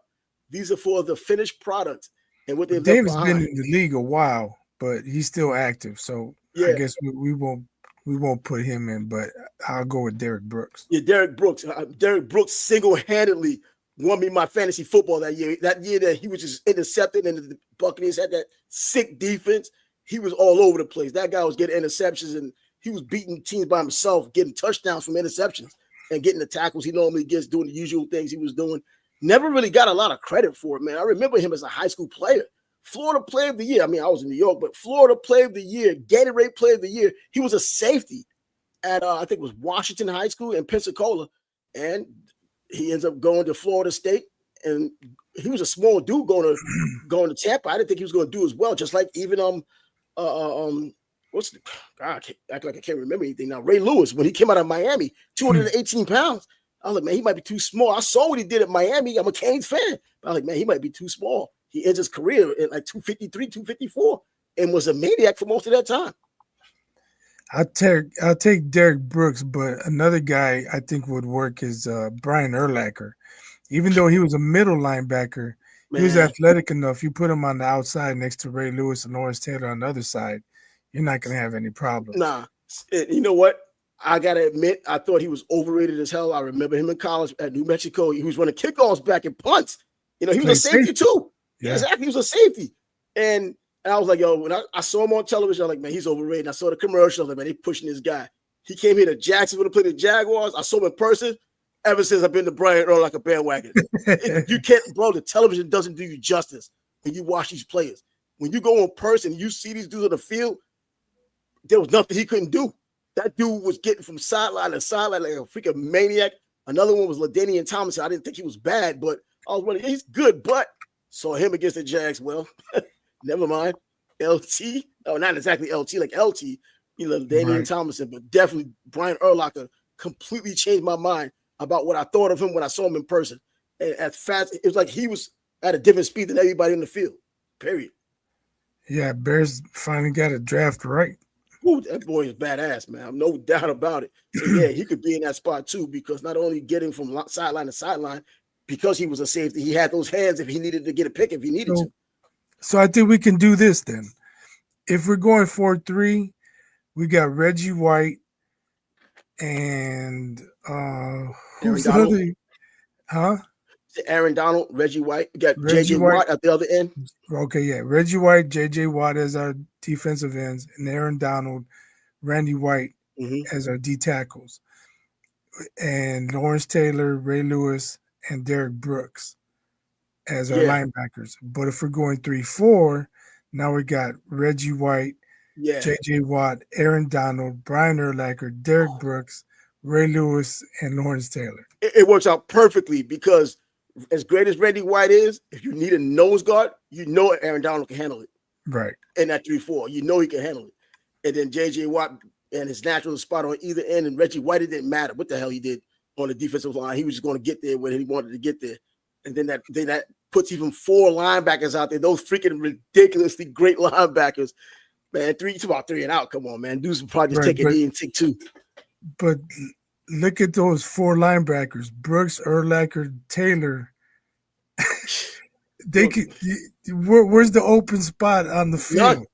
These are for the finished product and what they've David's been in the league a while, but he's still active. So yeah. I guess we won't put him in, but I'll go with Derek Brooks. Yeah, Derek Brooks. Derek Brooks single-handedly won me my fantasy football that year. That year that he was just intercepted and the Buccaneers had that sick defense. He was all over the place. That guy was getting interceptions, and he was beating teams by himself, getting touchdowns from interceptions and getting the tackles he normally gets, doing the usual things he was doing. Never really got a lot of credit for it, man. I remember him as a high school player. Florida Player of the Year. I mean, I was in New York, but Florida Player of the Year, Gatorade Player of the Year. He was a safety. at I think it was Washington High School in Pensacola, and he ends up going to Florida State. And he was a small dude going to Tampa. I didn't think he was going to do as well. Just like even what's the God? I can't act like I can't remember anything now. Ray Lewis, when he came out of Miami, 218 pounds. I was like, man, he might be too small. I saw what he did at Miami. I'm a Canes fan. But I was like, man, he might be too small. He ends his career at like 253, 254, and was a maniac for most of that time. I'll take Derek Brooks, but another guy I think would work is Brian Urlacher. Even though he was a middle linebacker, he was athletic enough. You put him on the outside next to Ray Lewis and Lawrence Taylor on the other side, you're not going to have any problems. Nah. You know what? I got to admit, I thought he was overrated as hell. I remember him in college at New Mexico. He was running kickoffs back and punts. You know, he was a safety too. Yeah, exactly. He was a safety. And I was like, yo, when I saw him on television, I was like, man, he's overrated. And I saw the commercial. I was like, man, they pushing this guy. He came here to Jacksonville to play the Jaguars. I saw him in person. Ever since I've been to Brian Earl like a bandwagon. You can't, bro, the television doesn't do you justice when you watch these players. When you go in person, you see these dudes on the field, there was nothing he couldn't do. That dude was getting from sideline to sideline like a freaking maniac. Another one was LaDainian Thomas. I didn't think he was bad, but I was wondering, he's good, but saw him against the Jags. Well, never mind. LT. No, not exactly LT, like LT. You know, LaDainian Thomason, but definitely Brian Urlacher completely changed my mind about what I thought of him when I saw him in person. And at fast, it was like he was at a different speed than everybody in the field. Period. Yeah, Bears finally got a draft right. Ooh, that boy is badass, man. No doubt about it. So yeah, he could be in that spot too, because not only getting from sideline to sideline, because he was a safety, he had those hands if he needed to get a pick if he needed to. So I think we can do this then. If we're going 4-3, we got Reggie White and who's the other? Huh? Aaron Donald, Reggie White. We got Reggie JJ Watt at the other end. Okay, yeah. Reggie White, JJ Watt as our defensive ends, and Aaron Donald, Randy White as our D tackles. And Lawrence Taylor, Ray Lewis, and Derek Brooks as our linebackers. But if we're going 3-4, now we got Reggie White, JJ Watt, Aaron Donald, Brian Urlacher, Derek Brooks, Ray Lewis, and Lawrence Taylor. It works out perfectly because as great as Randy White is, if you need a nose guard, you know Aaron Donald can handle it. Right. In that 3-4, you know he can handle it. And then JJ Watt and his natural spot on either end, and Reggie White, it didn't matter what the hell he did on the defensive line. He was just going to get there when he wanted to get there. And then that puts even 4 linebackers out there, those freaking ridiculously great linebackers. Man, it's about 3 and out. Come on, man. Dudes will probably just take an E and take 2. But look at those 4 linebackers: Brooks, Urlacher, Taylor. They could. Where's the open spot on the field? None.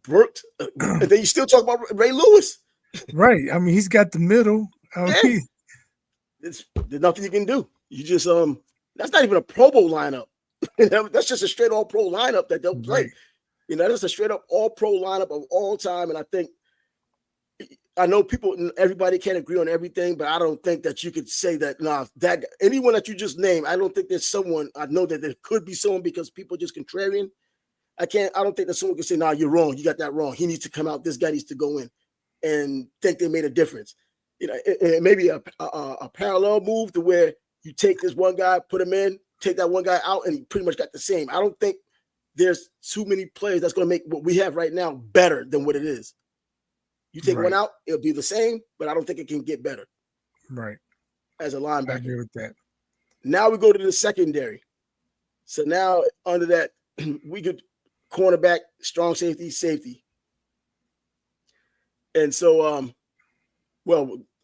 Brooks, and then you still talk about Ray Lewis. Right. I mean, he's got the middle. There's nothing you can do. You just that's not even a Pro Bowl lineup. That's just a straight all pro lineup that they'll play. Right. You know, that's a straight up all pro lineup of all time. And I know everybody can't agree on everything, but I don't think that you could say that, that anyone that you just named, I don't think there's someone, I know that there could be someone because people are just contrarian. I don't think that someone can say, you're wrong. You got that wrong. He needs to come out. This guy needs to go in and think they made a difference. You know, it may be a parallel move to where you take this one guy, put him in, take that one guy out, and he pretty much got the same. I don't think there's too many players that's going to make what we have right now better than what it is. You take one out, it'll be the same, but I don't think it can get better. Right. As a linebacker. I agree with that. Now we go to the secondary. So now under that, we could cornerback, strong safety. And so,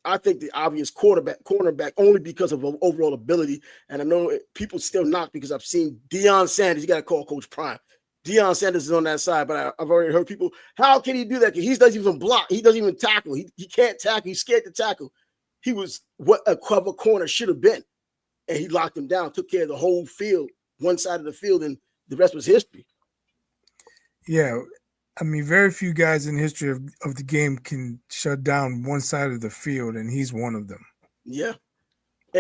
I think the obvious cornerback only because of overall ability. And I know people still knock because I've seen Deion Sanders. You got to call Coach Prime. Deion Sanders is on that side, but I've already heard people, how can he do that? Because he doesn't even block. He doesn't even tackle. He can't tackle. He's scared to tackle. He was what a cover corner should have been. And he locked him down, took care of the whole field, one side of the field, and the rest was history. Yeah. I mean, very few guys in history of the game can shut down one side of the field, and he's one of them. Yeah.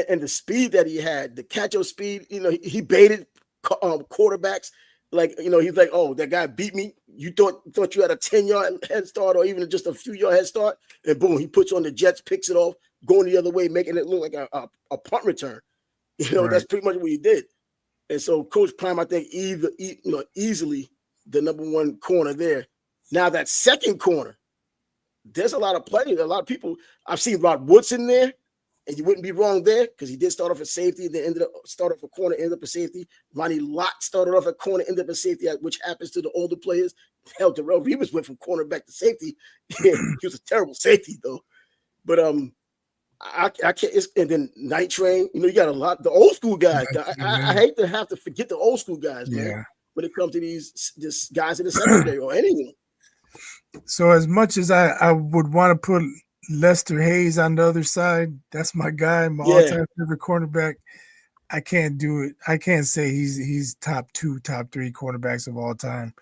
And the speed that he had, the catch-up speed, he baited quarterbacks. Like, he's like, oh, that guy beat me. you thought you had a 10-yard head start or even just a few yard head start, and boom, he puts on the Jets, picks it off, going the other way, making it look like a punt return. That's pretty much what he did. And so Coach Prime, I think, easily the number one corner there. Now that second corner, there's a lot of players, a lot of people. I've seen Rod Woodson there, and you wouldn't be wrong there because he did start off at safety, then start off a corner, ended up at safety. Ronnie Lott started off at corner, ended up at safety, which happens to the older players. Hell, Darrell Reeves went from cornerback to safety. He was a terrible safety though. But I can't. And then Night Train, you got a lot. The old school guys. I hate to have to forget the old school guys, man. When it comes to these guys in the secondary or anyone. So as much as I would want to put Lester Hayes on the other side, that's my guy, my all-time favorite cornerback. I can't do it. I can't say he's top 2, top 3 cornerbacks of all time.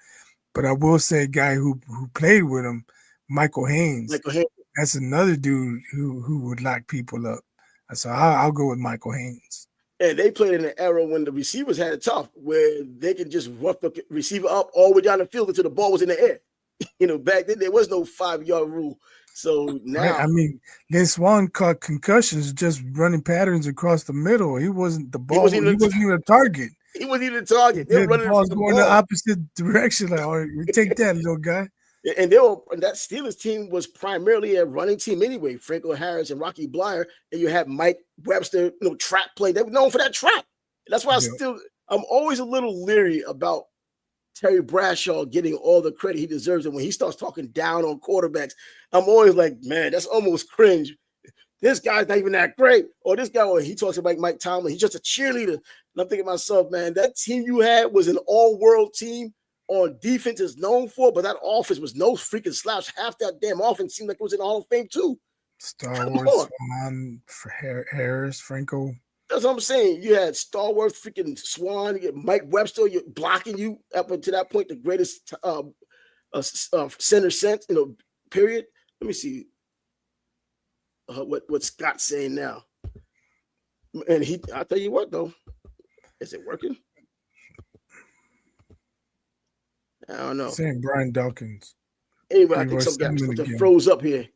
But I will say a guy who played with him, Michael Haynes. That's another dude who would lock people up. So I'll go with Michael Haynes. And they played in an era when the receivers had it tough, where they could just rough the receiver up all the way down the field until the ball was in the air. Back then there was no 5-yard rule. So now, I mean, Lynn Swann caught concussions just running patterns across the middle. He wasn't the ball. He wasn't even a target. He wasn't even a target. They were running the going the opposite direction. Like, all right, we take that, little guy. And that Steelers team was primarily a running team anyway. Franco Harris and Rocky Blyer, and you have Mike Webster, trap play. They were known for that trap. That's why I'm always a little leery about Terry Bradshaw getting all the credit he deserves. And when he starts talking down on quarterbacks, I'm always like, man, that's almost cringe. This guy's not even that great. Or this guy, he talks about Mike Tomlin. He's just a cheerleader. And I'm thinking to myself, man, that team you had was an all-world team on defense is known for, but that offense was no freaking slouch. Half that damn offense seemed like it was in the Hall of Fame too. Star Wars, Swan, Harris, Franco. That's what I'm saying. You had Star Wars, freaking Swan, you get Mike Webster, you're blocking you up until that point, the greatest center sense, period. Let me see what Scott's saying now. And I'll tell you what though, is it working? I don't know. Saying Brian Dawkins. Anyway, I think something froze up here.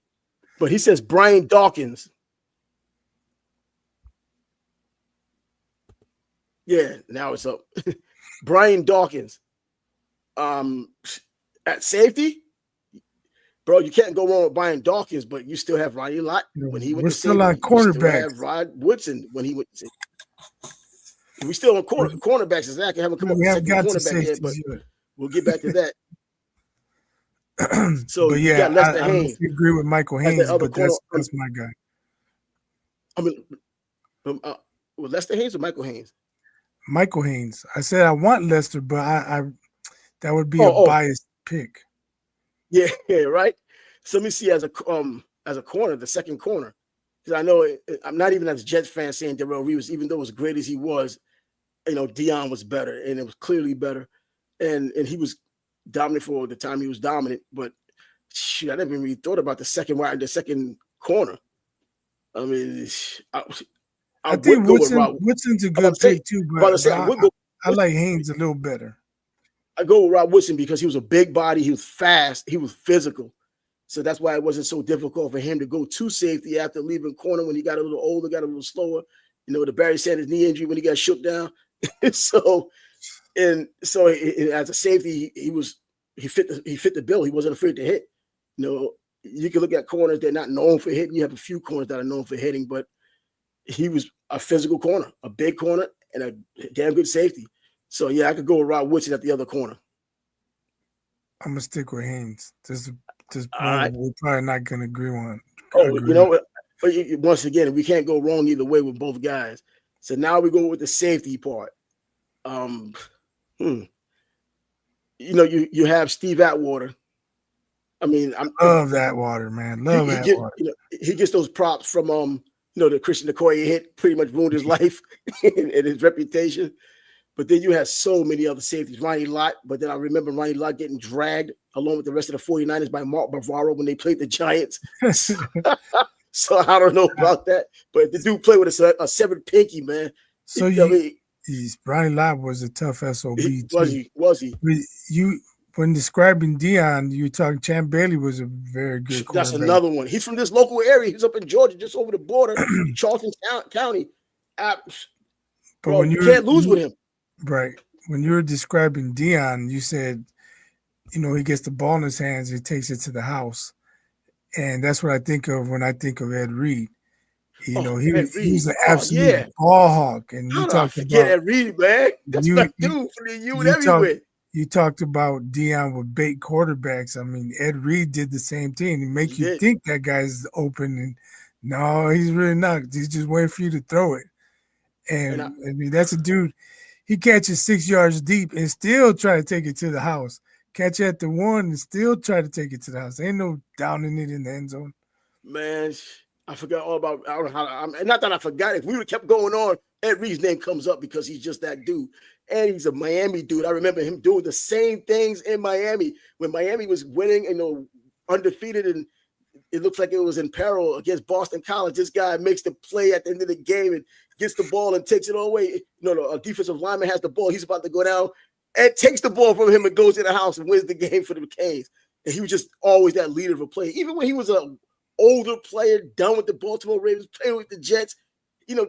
But he says Brian Dawkins. Yeah, now it's up. Brian Dawkins. At safety, bro, you can't go wrong with Brian Dawkins, but you still have Ronnie Lott when he went to safety. We're still on cornerbacks. You still have Rod Woodson when he went to safety. We still on cornerbacks. Exactly. Haven't come up with a second cornerback yet, but we'll get back to that. So but you got Lester Haynes. I agree with Michael Haynes, but that's my guy. I mean, Lester Haynes or Michael Haynes? Michael Haynes. I said I want Lester, but I that would be a biased pick. Yeah, right. So let me see as a corner, the second corner, because I know I'm not even as a Jets fan saying Darrell Reeves, even though as great as he was, Dion was better, and it was clearly better, and he was dominant for the time he was dominant. But shoot, I never really thought about the second corner. I mean, I think Woodson's a good pick too, but I like Haynes a little better. I go with Rod Woodson because he was a big body, he was fast, he was physical. So that's why it wasn't so difficult for him to go to safety after leaving corner when he got a little older, got a little slower. The Barry Sanders knee injury when he got shook down. so as a safety, he fit the bill. He wasn't afraid to hit. You can look at corners, they're not known for hitting. You have a few corners that are known for hitting, but he was a physical corner, a big corner, and a damn good safety. So, yeah, I could go with Rod Woodson at the other corner. I'm going to stick with Haynes. We're probably not going to agree on. Once again, we can't go wrong either way with both guys. So now we go with the safety part. You have Steve Atwater. I mean, I love Atwater, man. Love Atwater. He gets those props from the Christian Okoye hit pretty much ruined his life and his reputation. But then you have so many other safeties. Ronnie Lott, but then I remember Ronnie Lott getting dragged along with the rest of the 49ers by Mark Bavaro when they played the Giants. So I don't know about that. But the dude played with a severed pinky, man. So Ronnie Lott was a tough SOB. Was he? when describing Dion, you talking Champ Bailey was a very good That's quarterback. another one. He's from this local area. He's up in Georgia, just over the border, Charleston County. But Bro, when you can't lose with him. right, when you were describing Dion, you said, he gets the ball in his hands, he takes it to the house. And that's what I think of when I think of Ed Reed. He Ed Reed. was an Oh, absolute yeah. ball hawk. And How you did I talked forget about Ed Reed, man? That's my dude for the U and everywhere. You talked about Dion with bait quarterbacks. I mean, Ed Reed did the same thing. He make you think that guy's open, and no, he's really not. He's just waiting for you to throw it. And I mean, that's a dude. He catches 6 yards deep and still try to take it to the house. Catch at the 1 and still try to take it to the house. Ain't no downing it in the end zone. Man, I forgot all about. I don't know how. Not that I forgot. If we would have kept going on, Ed Reed's name comes up because he's just that dude. And he's a Miami dude. I remember him doing the same things in Miami when Miami was winning, undefeated, and it looks like it was in peril against Boston College. This guy makes the play at the end of the game and gets the ball and takes it all away. A defensive lineman has the ball. He's about to go down. Ed takes the ball from him and goes to the house and wins the game for the Canes. And he was just always that leader of a play. Even when he was an older player, done with the Baltimore Ravens, playing with the Jets,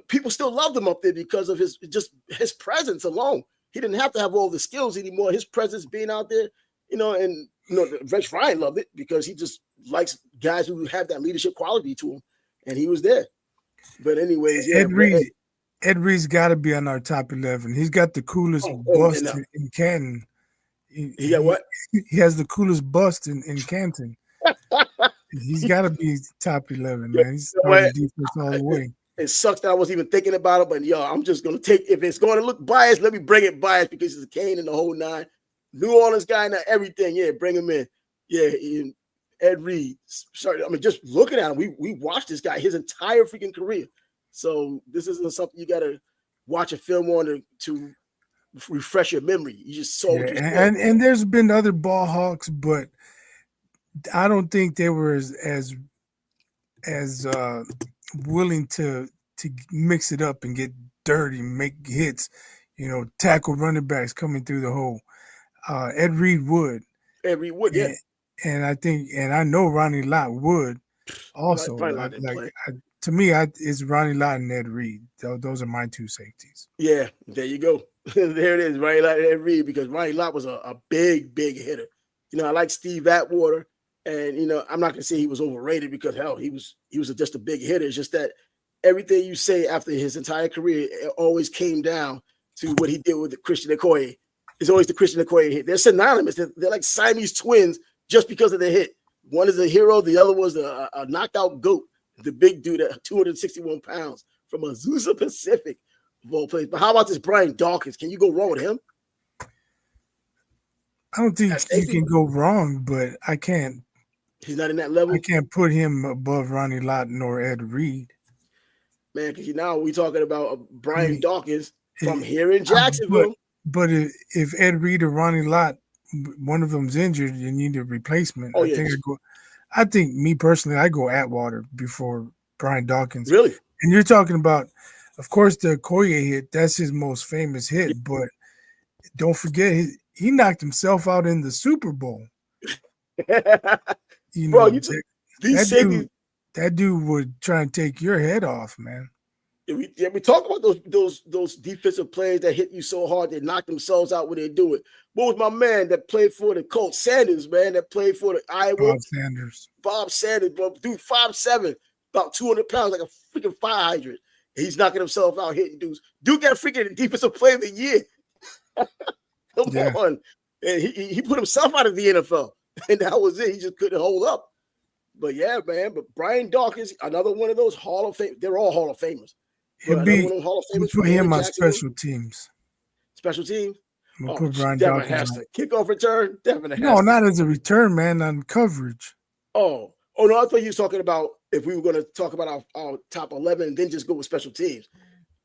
people still loved him up there because of his presence alone. He didn't have to have all the skills anymore. His presence being out there, and Rex Ryan loved it because he just likes guys who have that leadership quality to him, and he was there. But anyways, yeah, Ed Reed's got to be on our top 11. He's got the coolest bust in Canton. He got what? He has the coolest bust in Canton. He's got to be top 11, man. He's starting defense all the way. It sucks that I wasn't even thinking about it, but I'm just going to take, if it's going to look biased, let me bring it biased because it's a Kane and the whole nine. New Orleans guy and everything. Yeah, bring him in. Yeah, Ed Reed. Sorry, I mean, just looking at him, we watched this guy his entire freaking career. So this isn't something you got to watch a film on to refresh your memory. You just saw what you saw. And there's been other ball hawks, but I don't think they were as willing to mix it up and get dirty, make hits, tackle running backs coming through the hole. Ed Reed would. Ed Reed would, yeah. And I think, and I know Ronnie Lott would also. To me, it's Ronnie Lott and Ed Reed. Those are my two safeties. Yeah, there you go. There it is, Ronnie Lott and Ed Reed, because Ronnie Lott was a big, big hitter. I like Steve Atwater. And, I'm not going to say he was overrated because, hell, he was just a big hitter. It's just that everything you say after his entire career, it always came down to what he did with the Christian Okoye. It's always the Christian Okoye hit. They're synonymous. They're like Siamese twins just because of the hit. One is a hero. The other was a knocked out goat, the big dude at 261 pounds from Azusa Pacific of all places. But how about this Brian Dawkins? Can you go wrong with him? I don't think you can go wrong, but I can't. He's not in that level. I can't put him above Ronnie Lott nor Ed Reed. Man, because now we're talking about Brian Dawkins from here in Jacksonville. But if Ed Reed or Ronnie Lott, one of them's injured, you need a replacement. Oh, I think me personally, I go Atwater before Brian Dawkins. Really? And you're talking about, of course, the Okoye hit. That's his most famous hit. But don't forget, he knocked himself out in the Super Bowl. Bro, that dude would try and take your head off, man. We talk about those defensive players that hit you so hard they knock themselves out when they do it. What was my man that played for the Colts? Sanders, man, that played for the Iowa. Bob Sanders, bro, dude, 5'7", about 200 pounds, like a freaking fire hydrant. He's knocking himself out, hitting dudes. Dude got freaking defensive player of the year. Come on, and he put himself out of the NFL. And that was it. He just couldn't hold up. But yeah, man. But Brian Dawkins, another one of those Hall of Fame. They're all Hall of Famers. Hall of Famers. Put him on special teams. Special teams. We'll put Brian Devin Hester. Kickoff return. Devin Hester. No, not as a return, man. On coverage. Oh no! I thought you were talking about if we were going to talk about our top 11 and then just go with special teams.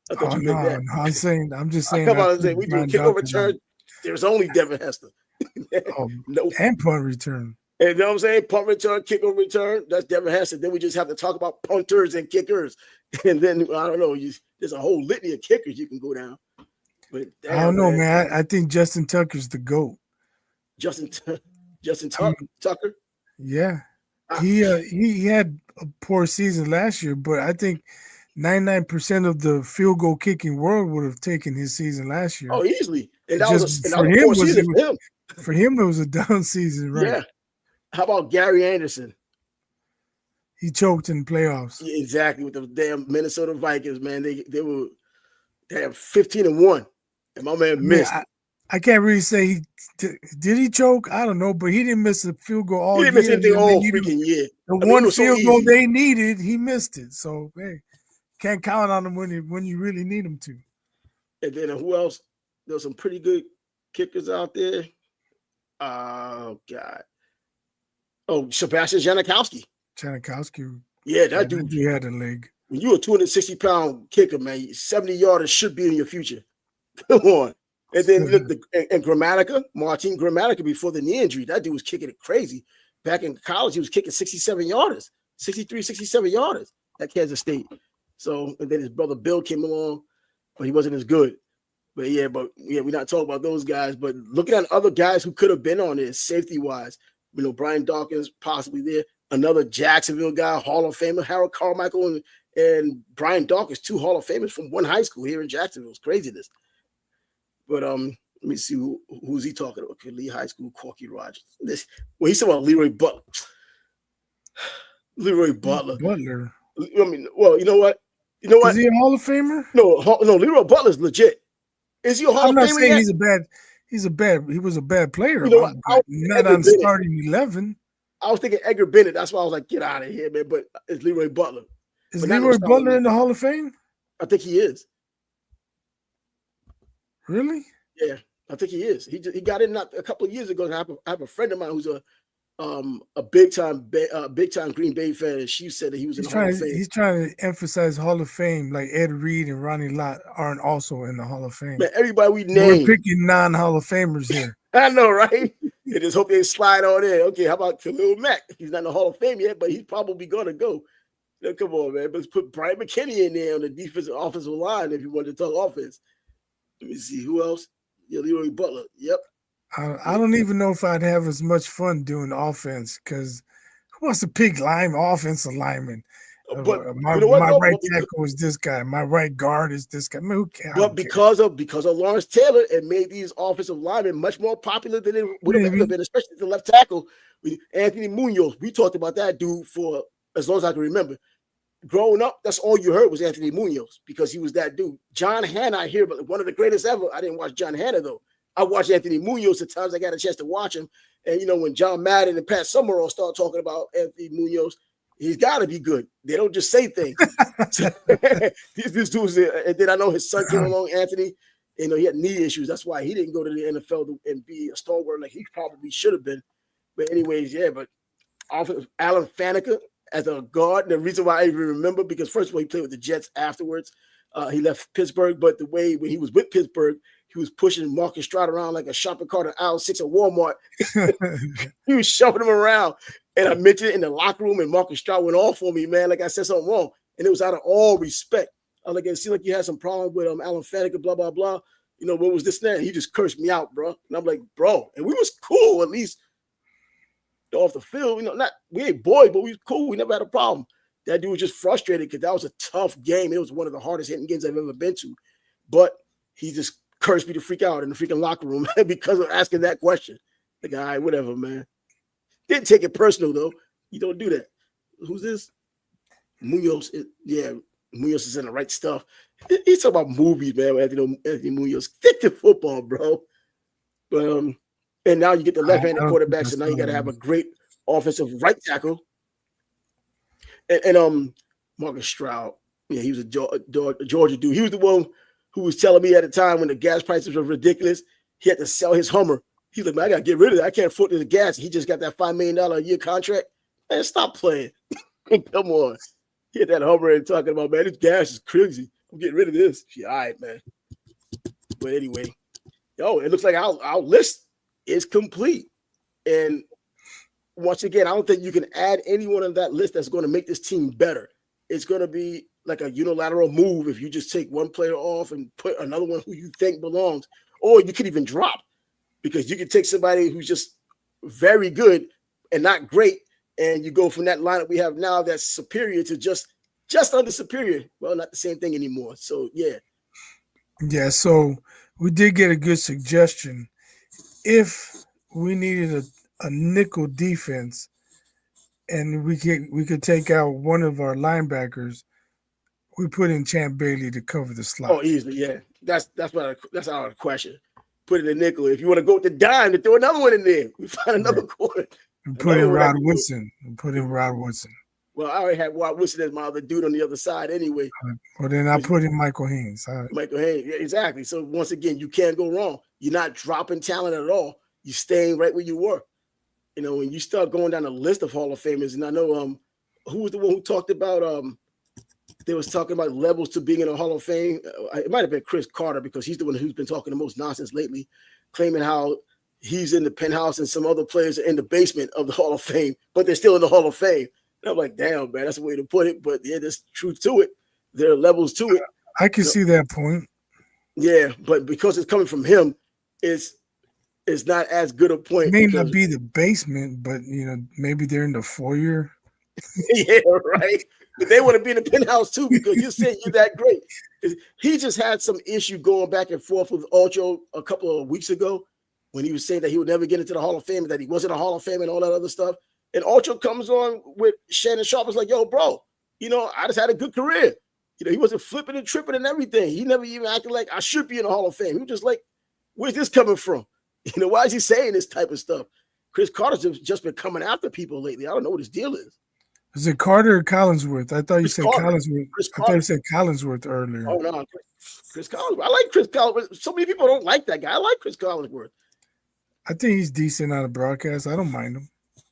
I thought you meant that. No, I'm just saying. Come on, we do a kickoff return. There's only Devin Hester. No. And punt return. And you know what I'm saying? Punt return, kicker return. That's Devin Hester. Then we just have to talk about punters and kickers. And then, I don't know, there's a whole litany of kickers you can go down. But I don't know, man. I think Justin Tucker's the GOAT. Justin Justin I mean, Tucker. yeah. I, He had a poor season last year, but I think 99% of the field goal kicking world would have taken his season last year. oh, easily. And It that just was for a him poor season for him. it was a down season, right? Yeah. How about Gary Anderson? He choked in the playoffs. Yeah, exactly, with the damn Minnesota Vikings, man. They were damn 15-1, and my man missed. I can't really say did he choke? I don't know, but he didn't miss a field goal He all didn't miss year. anything all freaking year. The I mean, it one was so field goal easy. they needed, he missed it. So hey, can't count on him when you really need him to. And then who else? There's some pretty good kickers out there. Oh God. Oh, Sebastian Janikowski. Yeah, that dude. He had a leg. When you're a 260-pound kicker, man, 70 yarders should be in your future. Come on. And then look, and Grammatica, Martin Grammatica, before the knee injury, that dude was kicking it crazy. Back in college, he was kicking 67 yarders, 63, 67 yarders at Kansas State. So, and then his brother Bill came along, but he wasn't as good. But we're not talking about those guys. But looking at other guys who could have been on this safety-wise, Brian Dawkins possibly there. Another Jacksonville guy, Hall of Famer, Harold Carmichael and Brian Dawkins, 2 Hall of Famers from one high school here in Jacksonville. It's craziness. But let me see who's he talking about. Okay, Lee High School, Corky Rogers. He's talking about Leroy Butler. Leroy Butler. I mean, well, you know what? Is he a Hall of Famer? No, Leroy Butler's legit. Is he a Hall of Famer? I'm not saying he was a bad player. You know what? Not on starting 11. I was thinking Edgar Bennett. That's why I was like, get out of here, man. But it's Leroy Butler. Is Leroy Butler in the Hall of Fame? I think he is. Really? Yeah, I think he is. He got in a couple of years ago. I have a friend of mine who's a big time Green Bay fan, and she said that he was in the Hall of Fame. He's trying to emphasize Hall of Fame, like Ed Reed and Ronnie Lott aren't also in the Hall of Fame. Man, everybody we named. We're picking non-Hall of Famers here. I know, right? And just hope they slide on in. Okay, how about Khalil Mack? He's not in the Hall of Fame yet, but he's probably going to go. Come on, man. Let's put Brian McKinney in there on the defensive offensive line if you want to talk offense. Let me see. Who else? Yeah, Leroy Butler. Yep. I don't even know if I'd have as much fun doing offense because who wants to pick offensive lineman? But my right tackle is this guy. My right guard is this guy. I mean, who cares? But because of Lawrence Taylor, it made these offensive linemen much more popular than it would have ever been, especially the left tackle. Anthony Munoz. We talked about that dude for as long as I can remember. Growing up, that's all you heard was Anthony Munoz because he was that dude. John Hannah, I hear, but one of the greatest ever. I didn't watch John Hannah, though. I watched Anthony Munoz the times I got a chance to watch him. And, when John Madden and Pat Summerall start talking about Anthony Munoz, he's got to be good. They don't just say things. These dudes, and then I know his son came along, Anthony. He had knee issues. That's why he didn't go to the NFL and be a stalwart like he probably should have been. But anyways, yeah, but Alan Faneca as a guard. The reason why I even remember, because first of all, he played with the Jets afterwards. He left Pittsburgh, but the way when he was with Pittsburgh, he was pushing Marcus Stroud around like a shopping cart at aisle 6 at Walmart. He was shoving him around. And I mentioned it in the locker room, and Marcus Stroud went off for me, man. Like I said something wrong. And it was out of all respect. I was like, it seemed like you had some problem with Alan Faneca, blah, blah, blah. What was this and that? He just cursed me out, bro. And I'm like, bro. And we was cool, at least off the field. We ain't boys, but we was cool. We never had a problem. That dude was just frustrated because that was a tough game. It was one of the hardest hitting games I've ever been to. But he just cursed me to freak out in the freaking locker room because of asking that question. Like, all right, whatever, man. Didn't take it personal, though. You don't do that. Who's this? Munoz. Munoz is in the right stuff. He's talking about movies, man. Anthony Munoz. Stick to football, bro. But and now you get the left-handed quarterback, so now you got to have a great offensive right tackle. And Marcus Stroud, yeah, he was a Georgia dude. He was the one who was telling me at the time when the gas prices were ridiculous, he had to sell his Hummer. He's like, man, I got to get rid of it. I can't afford the gas. He just got that $5 million a year contract. Man, stop playing. Come on. He had that Hummer and talking about, man, this gas is crazy. I'm getting rid of this. Yeah, all right, man. But anyway, it looks like our list is complete. And once again, I don't think you can add anyone on that list that's going to make this team better. It's going to be like a unilateral move if you just take one player off and put another one who you think belongs, or you could even drop. because you can take somebody who's just very good and not great, and you go from that lineup we have now that's superior to just under superior. Well, not the same thing anymore. So yeah. Yeah, so we did get a good suggestion. If we needed a nickel defense and we could take out one of our linebackers, we put in Champ Bailey to cover the slot. Oh, easily, yeah. That's out of the question. Put in a nickel. If you want to go with the dime, to throw another one in there. We find another corner. And put in Rod Woodson. Well, I already had Rod Woodson as my other dude on the other side anyway. Well, then I put in Michael Haynes. Michael Haynes, yeah, exactly. So once again, you can't go wrong. You're not dropping talent at all. You're staying right where you were. You know, when you start going down a list of Hall of Famers, and I know who was the one who talked about they was talking about levels to being in a Hall of Fame. It might have been Chris Carter, because he's the one who's been talking the most nonsense lately, claiming how he's in the penthouse and some other players are in the basement of the Hall of Fame, but they're still in the Hall of Fame. And I'm like, damn, man, that's the way to put it. But yeah, there's truth to it. There are levels to it. I can see that point. Yeah, but because it's coming from him, it's not as good a point. It may not be the basement, but maybe they're in the foyer. Yeah, right. But they want to be in the penthouse too, because you're saying you're that great. He just had some issue going back and forth with Ocho a couple of weeks ago when he was saying that he would never get into the Hall of Fame, that he wasn't a Hall of Fame and all that other stuff. And Ocho comes on with Shannon Sharpe. It's like, yo, bro, I just had a good career. He wasn't flipping and tripping and everything. He never even acted like I should be in the Hall of Fame. He was just like, where's this coming from? Why is he saying this type of stuff? Chris Carter's just been coming after people lately. I don't know what his deal is. Is it Carter or Collinsworth? I thought you said Collinsworth. I thought you said Collinsworth earlier. Oh, no. Chris Collinsworth. I like Chris Collinsworth. So many people don't like that guy. I like Chris Collinsworth. I think he's decent on the broadcast. I don't mind him.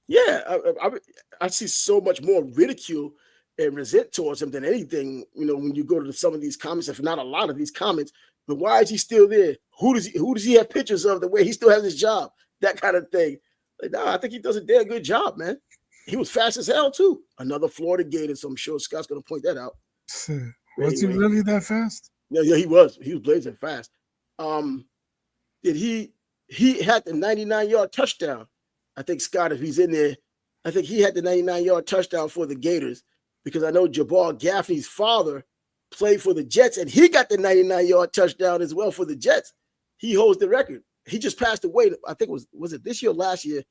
Yeah. I see so much more ridicule and resent towards him than anything, when you go to some of these comments, if not a lot of these comments. But why is he still there? Who does he have pictures of the way he still has his job? That kind of thing. Like, no, I think he does a damn good job, man. He was fast as hell too. Another Florida Gator, so I'm sure Scott's going to point that out. Was he really that fast? Yeah, he was. He was blazing fast. He had the 99-yard touchdown. I think, Scott, if he's in there, I think he had the 99-yard touchdown for the Gators, because I know Jabbar Gaffney's father played for the Jets, and he got the 99-yard touchdown as well for the Jets. He holds the record. He just passed away. I think was it this year or last year?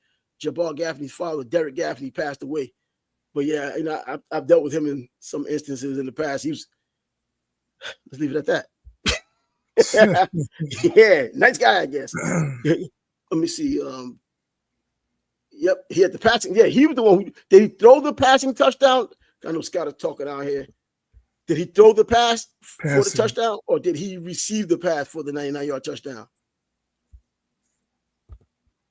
Jabbar Gaffney's father, Derek Gaffney, passed away. But yeah, I've dealt with him in some instances in the past. Let's leave it at that. Yeah, nice guy, I guess. Let me see. Yep, he had the passing. Yeah, he was the one did he throw the passing touchdown? I know Scott is talking out here. Did he throw the pass for the touchdown, or did he receive the pass for the 99-yard touchdown?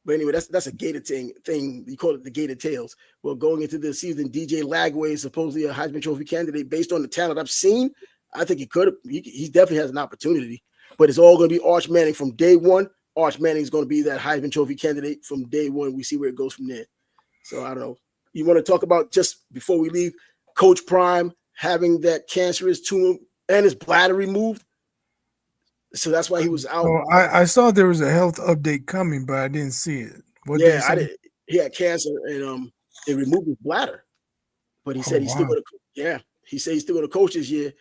But anyway, that's a Gator thing. You call it the Gator Tales. Well, going into this season, DJ Lagway is supposedly a Heisman Trophy candidate. Based on the talent I've seen, I think he definitely has an opportunity. But it's all going to be Arch Manning from day one. Arch Manning is going to be that Heisman Trophy candidate from day one. We see where it goes from there. So I don't know. You want to talk about, just before we leave, Coach Prime having that cancerous tumor and his bladder removed? So that's why he was out. Oh, I saw there was a health update coming, but I didn't see it. I did. He had cancer, and they removed his bladder. But he said he's still going to. Yeah, he said he's still going to coach this year.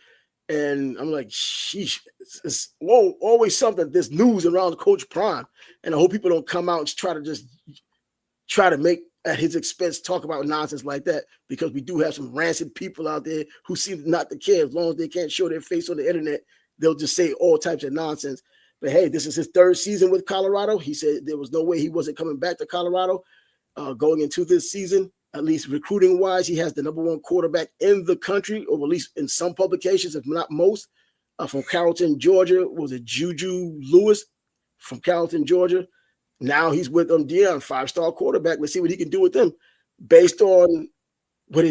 And I'm like, sheesh, it's always something. There's news around Coach Prime, and I hope people don't come out and try to make at his expense talk about nonsense like that, because we do have some rancid people out there who seem not to care. As long as they can't show their face on the internet, they'll just say all types of nonsense. But hey, this is his third season with Colorado. He said there was no way he wasn't coming back to Colorado going into this season. At least recruiting wise, he has the #1 quarterback in the country, or at least in some publications, if not most. From Carrollton, Georgia, was it Juju Lewis from Carrollton, Georgia? Now he's with Deion, 5-star quarterback. Let's see what he can do with them, based on what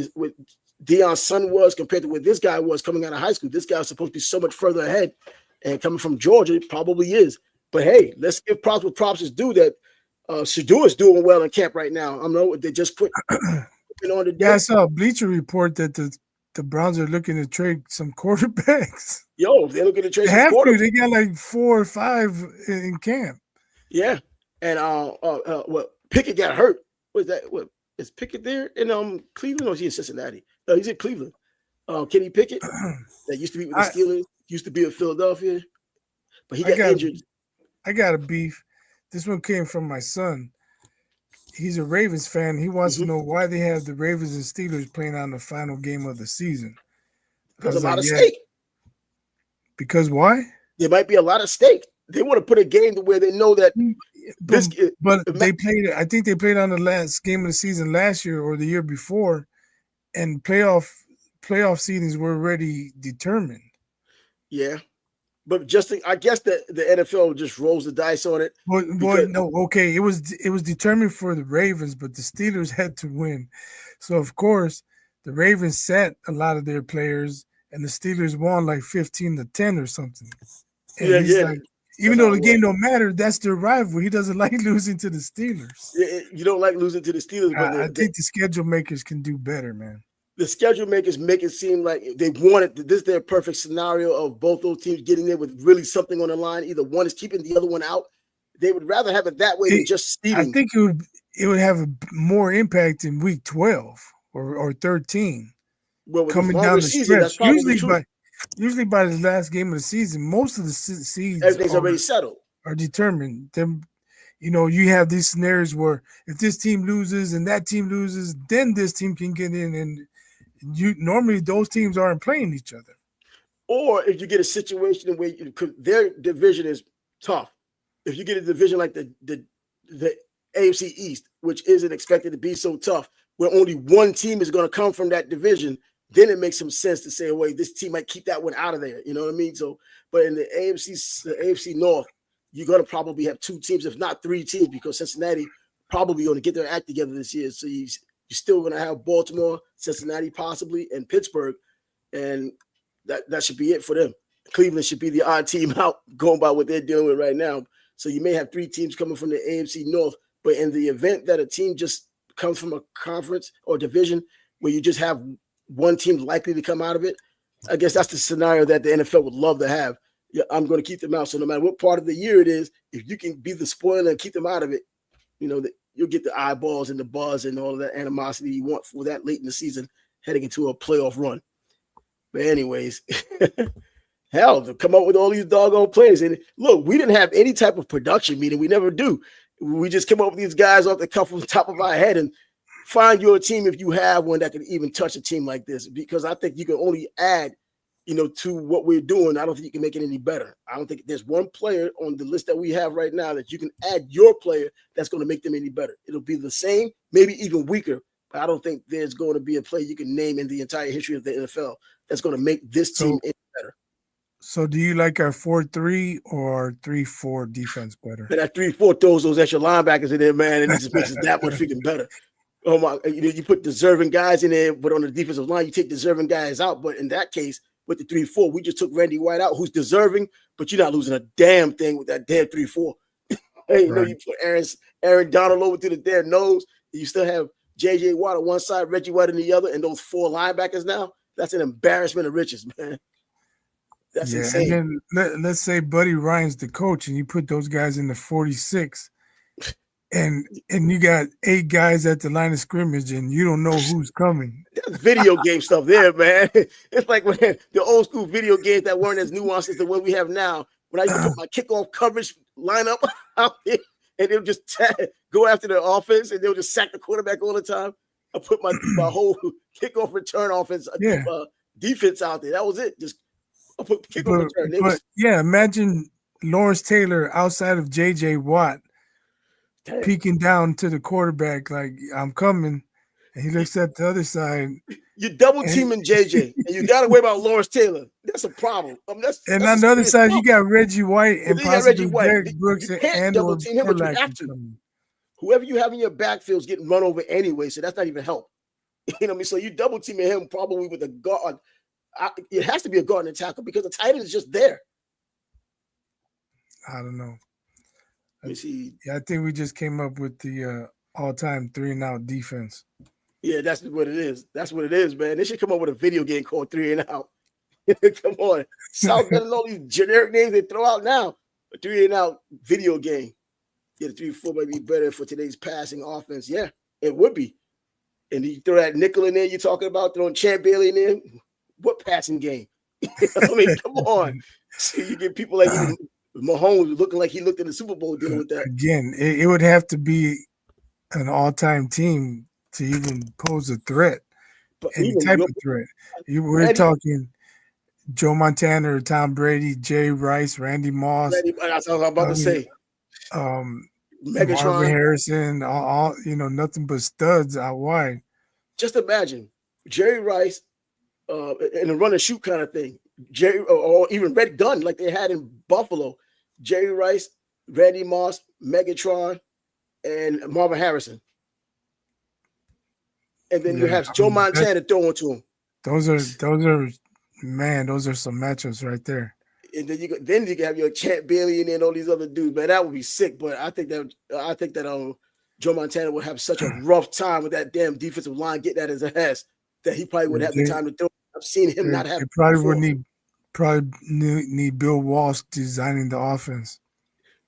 Deion's son was compared to what this guy was coming out of high school. This guy's supposed to be so much further ahead, and coming from Georgia, it probably is. But hey, let's give props what props is due. That Shador is doing well in camp right now. I know they just put on the. Yeah, I saw a Bleacher Report that the Browns are looking to trade some quarterbacks. Yo, they're looking to trade some quarterbacks. They got like 4 or 5 in camp. Yeah, And what Pickett got hurt. Was that what is Pickett there in Cleveland, or is he in Cincinnati? No, he's in Cleveland. Kenny Pickett that used to be with the Steelers, used to be in Philadelphia, but he got injured. I got a beef. This one came from my son. He's a Ravens fan. He wants to know why they have the Ravens and Steelers playing on the final game of the season. Because a lot of stake. Because why? There might be a lot of stake. They want to put a game to where they know that they played. I think they played on the last game of the season last year or the year before, and playoff seedings were already determined. Yeah, but I guess the NFL just rolls the dice on it. Okay, it was determined for the Ravens, but the Steelers had to win. So of course, the Ravens sat a lot of their players, and the Steelers won like 15-10 or something. And like, even though the game don't matter, that's their rival. He doesn't like losing to the Steelers. You don't like losing to the Steelers, but I think the schedule makers can do better, man. The schedule makers make it seem like they wanted this is their perfect scenario of both those teams getting there with really something on the line. Either one is keeping the other one out. They would rather have it that way than just seeding. I think it would have a more impact in week 12 or 13. Well, coming down the stretch. Usually by the last game of the season, most of the seeds everything's already settled. Are determined. Then, you have these scenarios where if this team loses and that team loses, then this team can get in, and normally those teams aren't playing each other. Or if you get a situation where their division is tough, if you get a division like the AFC East, which isn't expected to be so tough, where only one team is going to come from that division, then it makes some sense to say, wait, this team might keep that one out of there. You know what I mean? So, but in the AFC North, you're going to probably have two teams, if not three teams, because Cincinnati probably going to get their act together this year. So you're still going to have Baltimore, Cincinnati possibly, and Pittsburgh, and that should be it for them. Cleveland should be the odd team out going by what they're dealing with right now. So you may have three teams coming from the AFC North, but in the event that a team just comes from a conference or division where you just have one team likely to come out of it, I guess that's the scenario that the NFL would love to have. Yeah, I'm going to keep them out. So no matter what part of the year it is, if you can be the spoiler and keep them out of it, you'll get the eyeballs and the buzz and all of that animosity you want for that late in the season heading into a playoff run. But anyways, hell, to come up with all these doggone plays. And look, we didn't have any type of production meeting. We never do. We just come up with these guys off the cuff on the top of our head and find your team if you have one that can even touch a team like this, because I think you can only add, to what we're doing. I don't think you can make it any better. I don't think there's one player on the list that we have right now that you can add your player that's going to make them any better. It'll be the same, maybe even weaker, but I don't think there's going to be a player you can name in the entire history of the NFL that's going to make this team any better. So do you like our 4-3 or 3-4 defense better? And that 3-4 throws those extra linebackers in there, man, and it just makes it that much freaking better. Oh my! You put deserving guys in there, but on the defensive line, you take deserving guys out. But in that case, with the 3-4, we just took Reggie White out, who's deserving, but you're not losing a damn thing with that damn 3-4. Hey, right. You put Aaron Donald over to the damn nose, and you still have J.J. Watt on one side, Reggie White on the other, and those four linebackers now. That's an embarrassment of riches, man. That's insane. And then let's say Buddy Ryan's the coach, and you put those guys in the 46. And you got 8 guys at the line of scrimmage, and you don't know who's coming. That's video game stuff there, man. It's like when the old school video games that weren't as nuanced as the one we have now. When I used to put my kickoff coverage lineup out there, and they'll just go after the offense, and they'll just sack the quarterback all the time. I put my whole kickoff return offense defense out there. That was it. Just I put kickoff return. Imagine Lawrence Taylor outside of J.J. Watt. Damn. Peeking down to the quarterback like, I'm coming, and he looks at the other side. You're double teaming JJ, and you got to worry about Lawrence Taylor. That's a problem. That's on the other side, you got Reggie White and possibly Derek Brooks and double team him, but you have to. Whoever you have in your backfield is getting run over anyway, so that's not even help. You know what I mean? So you double teaming him probably with a guard. It has to be a guard and a tackle because the tight end is just there. I don't know. Let me see. Yeah, I think we just came up with the all-time 3-and-out defense. Yeah, that's what it is. That's what it is, man. They should come up with a video game called 3-and-out. Come on. South Bend and all these generic names they throw out now. A 3-and-out video game. Yeah, the 3-4 might be better for today's passing offense. Yeah, it would be. And you throw that nickel in there, you're talking about throwing Champ Bailey in there. What passing game? I mean, come on. So you get people like even Mahomes looking like he looked in the Super Bowl dealing with that. Again, it would have to be an all-time team to even pose a threat, But any even type of threat. We're talking Joe Montana or Tom Brady, Jay Rice, Randy Moss. That's what I was about to say. Marvin Megatron, Harrison, all nothing but studs out wide. Just imagine Jerry Rice in a run and shoot kind of thing. Jerry or even Red Gun like they had in Buffalo. Jerry Rice, Randy Moss, Megatron, and Marvin Harrison. And then you have Joe Montana throwing to him. Those are some matchups right there. And then you can have your Champ Bailey and then all these other dudes. Man, that would be sick. But I think that Joe Montana would have such a rough time with that damn defensive line getting at his ass that he probably would have the time to throw. I've seen him not have. Probably need Bill Walsh designing the offense.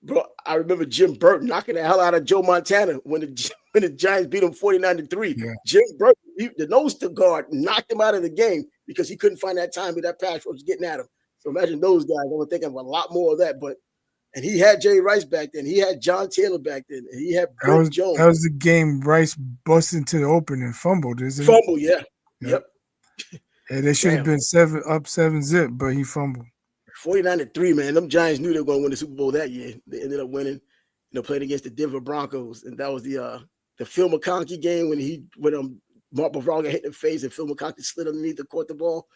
Bro, I remember Jim Burt knocking the hell out of Joe Montana when the Giants beat him 49-3. Yeah. Jim Burt, the nose to guard, knocked him out of the game because he couldn't find that time with that pass was getting at him. So imagine those guys. I was thinking of a lot more of that. And he had Jerry Rice back then. He had John Taylor back then. And he had Brent Jones. That was the game Rice busted into the open and fumbled, isn't it? Fumble, yeah. Yep. Yeah, they should have been 7-zip, but he fumbled. 49-3, man. Them Giants knew they were going to win the Super Bowl that year. They ended up winning. Playing against the Denver Broncos, and that was the Phil McConkey game when Mark Bavraga hit the face and Phil McConkey slid underneath and caught the ball.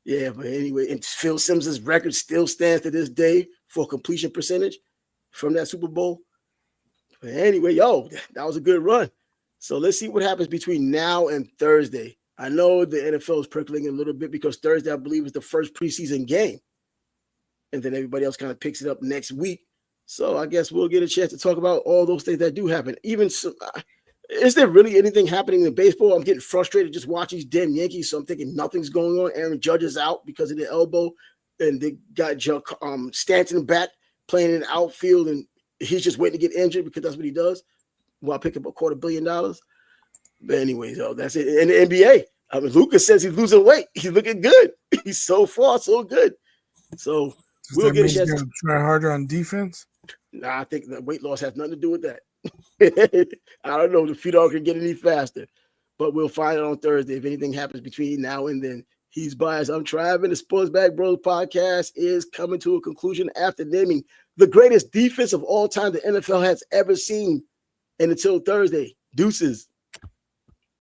Yeah, but anyway, and Phil Simms' record still stands to this day for completion percentage from that Super Bowl. But anyway, that was a good run. So let's see what happens between now and Thursday. I know the NFL is percolating a little bit because Thursday, I believe, is the first preseason game. And then everybody else kind of picks it up next week. So I guess we'll get a chance to talk about all those things that do happen. Even so, is there really anything happening in baseball? I'm getting frustrated just watching these damn Yankees. So I'm thinking nothing's going on. Aaron Judge is out because of the elbow. And they got Stanton back playing in the outfield. And he's just waiting to get injured because that's what he does. While picking up $250 million. But anyways, that's it. And the NBA, I mean, Lucas says he's losing weight. He's looking good. He's so far so good. So we'll get a chance to try harder on defense. Nah, I think that weight loss has nothing to do with that. I don't know if the feet aren't going to get any faster, but we'll find out on Thursday if anything happens between now and then. He's biased. I'm Travis. The Sports Bag Bros podcast is coming to a conclusion after naming the greatest defense of all time the NFL has ever seen. And until Thursday, deuces.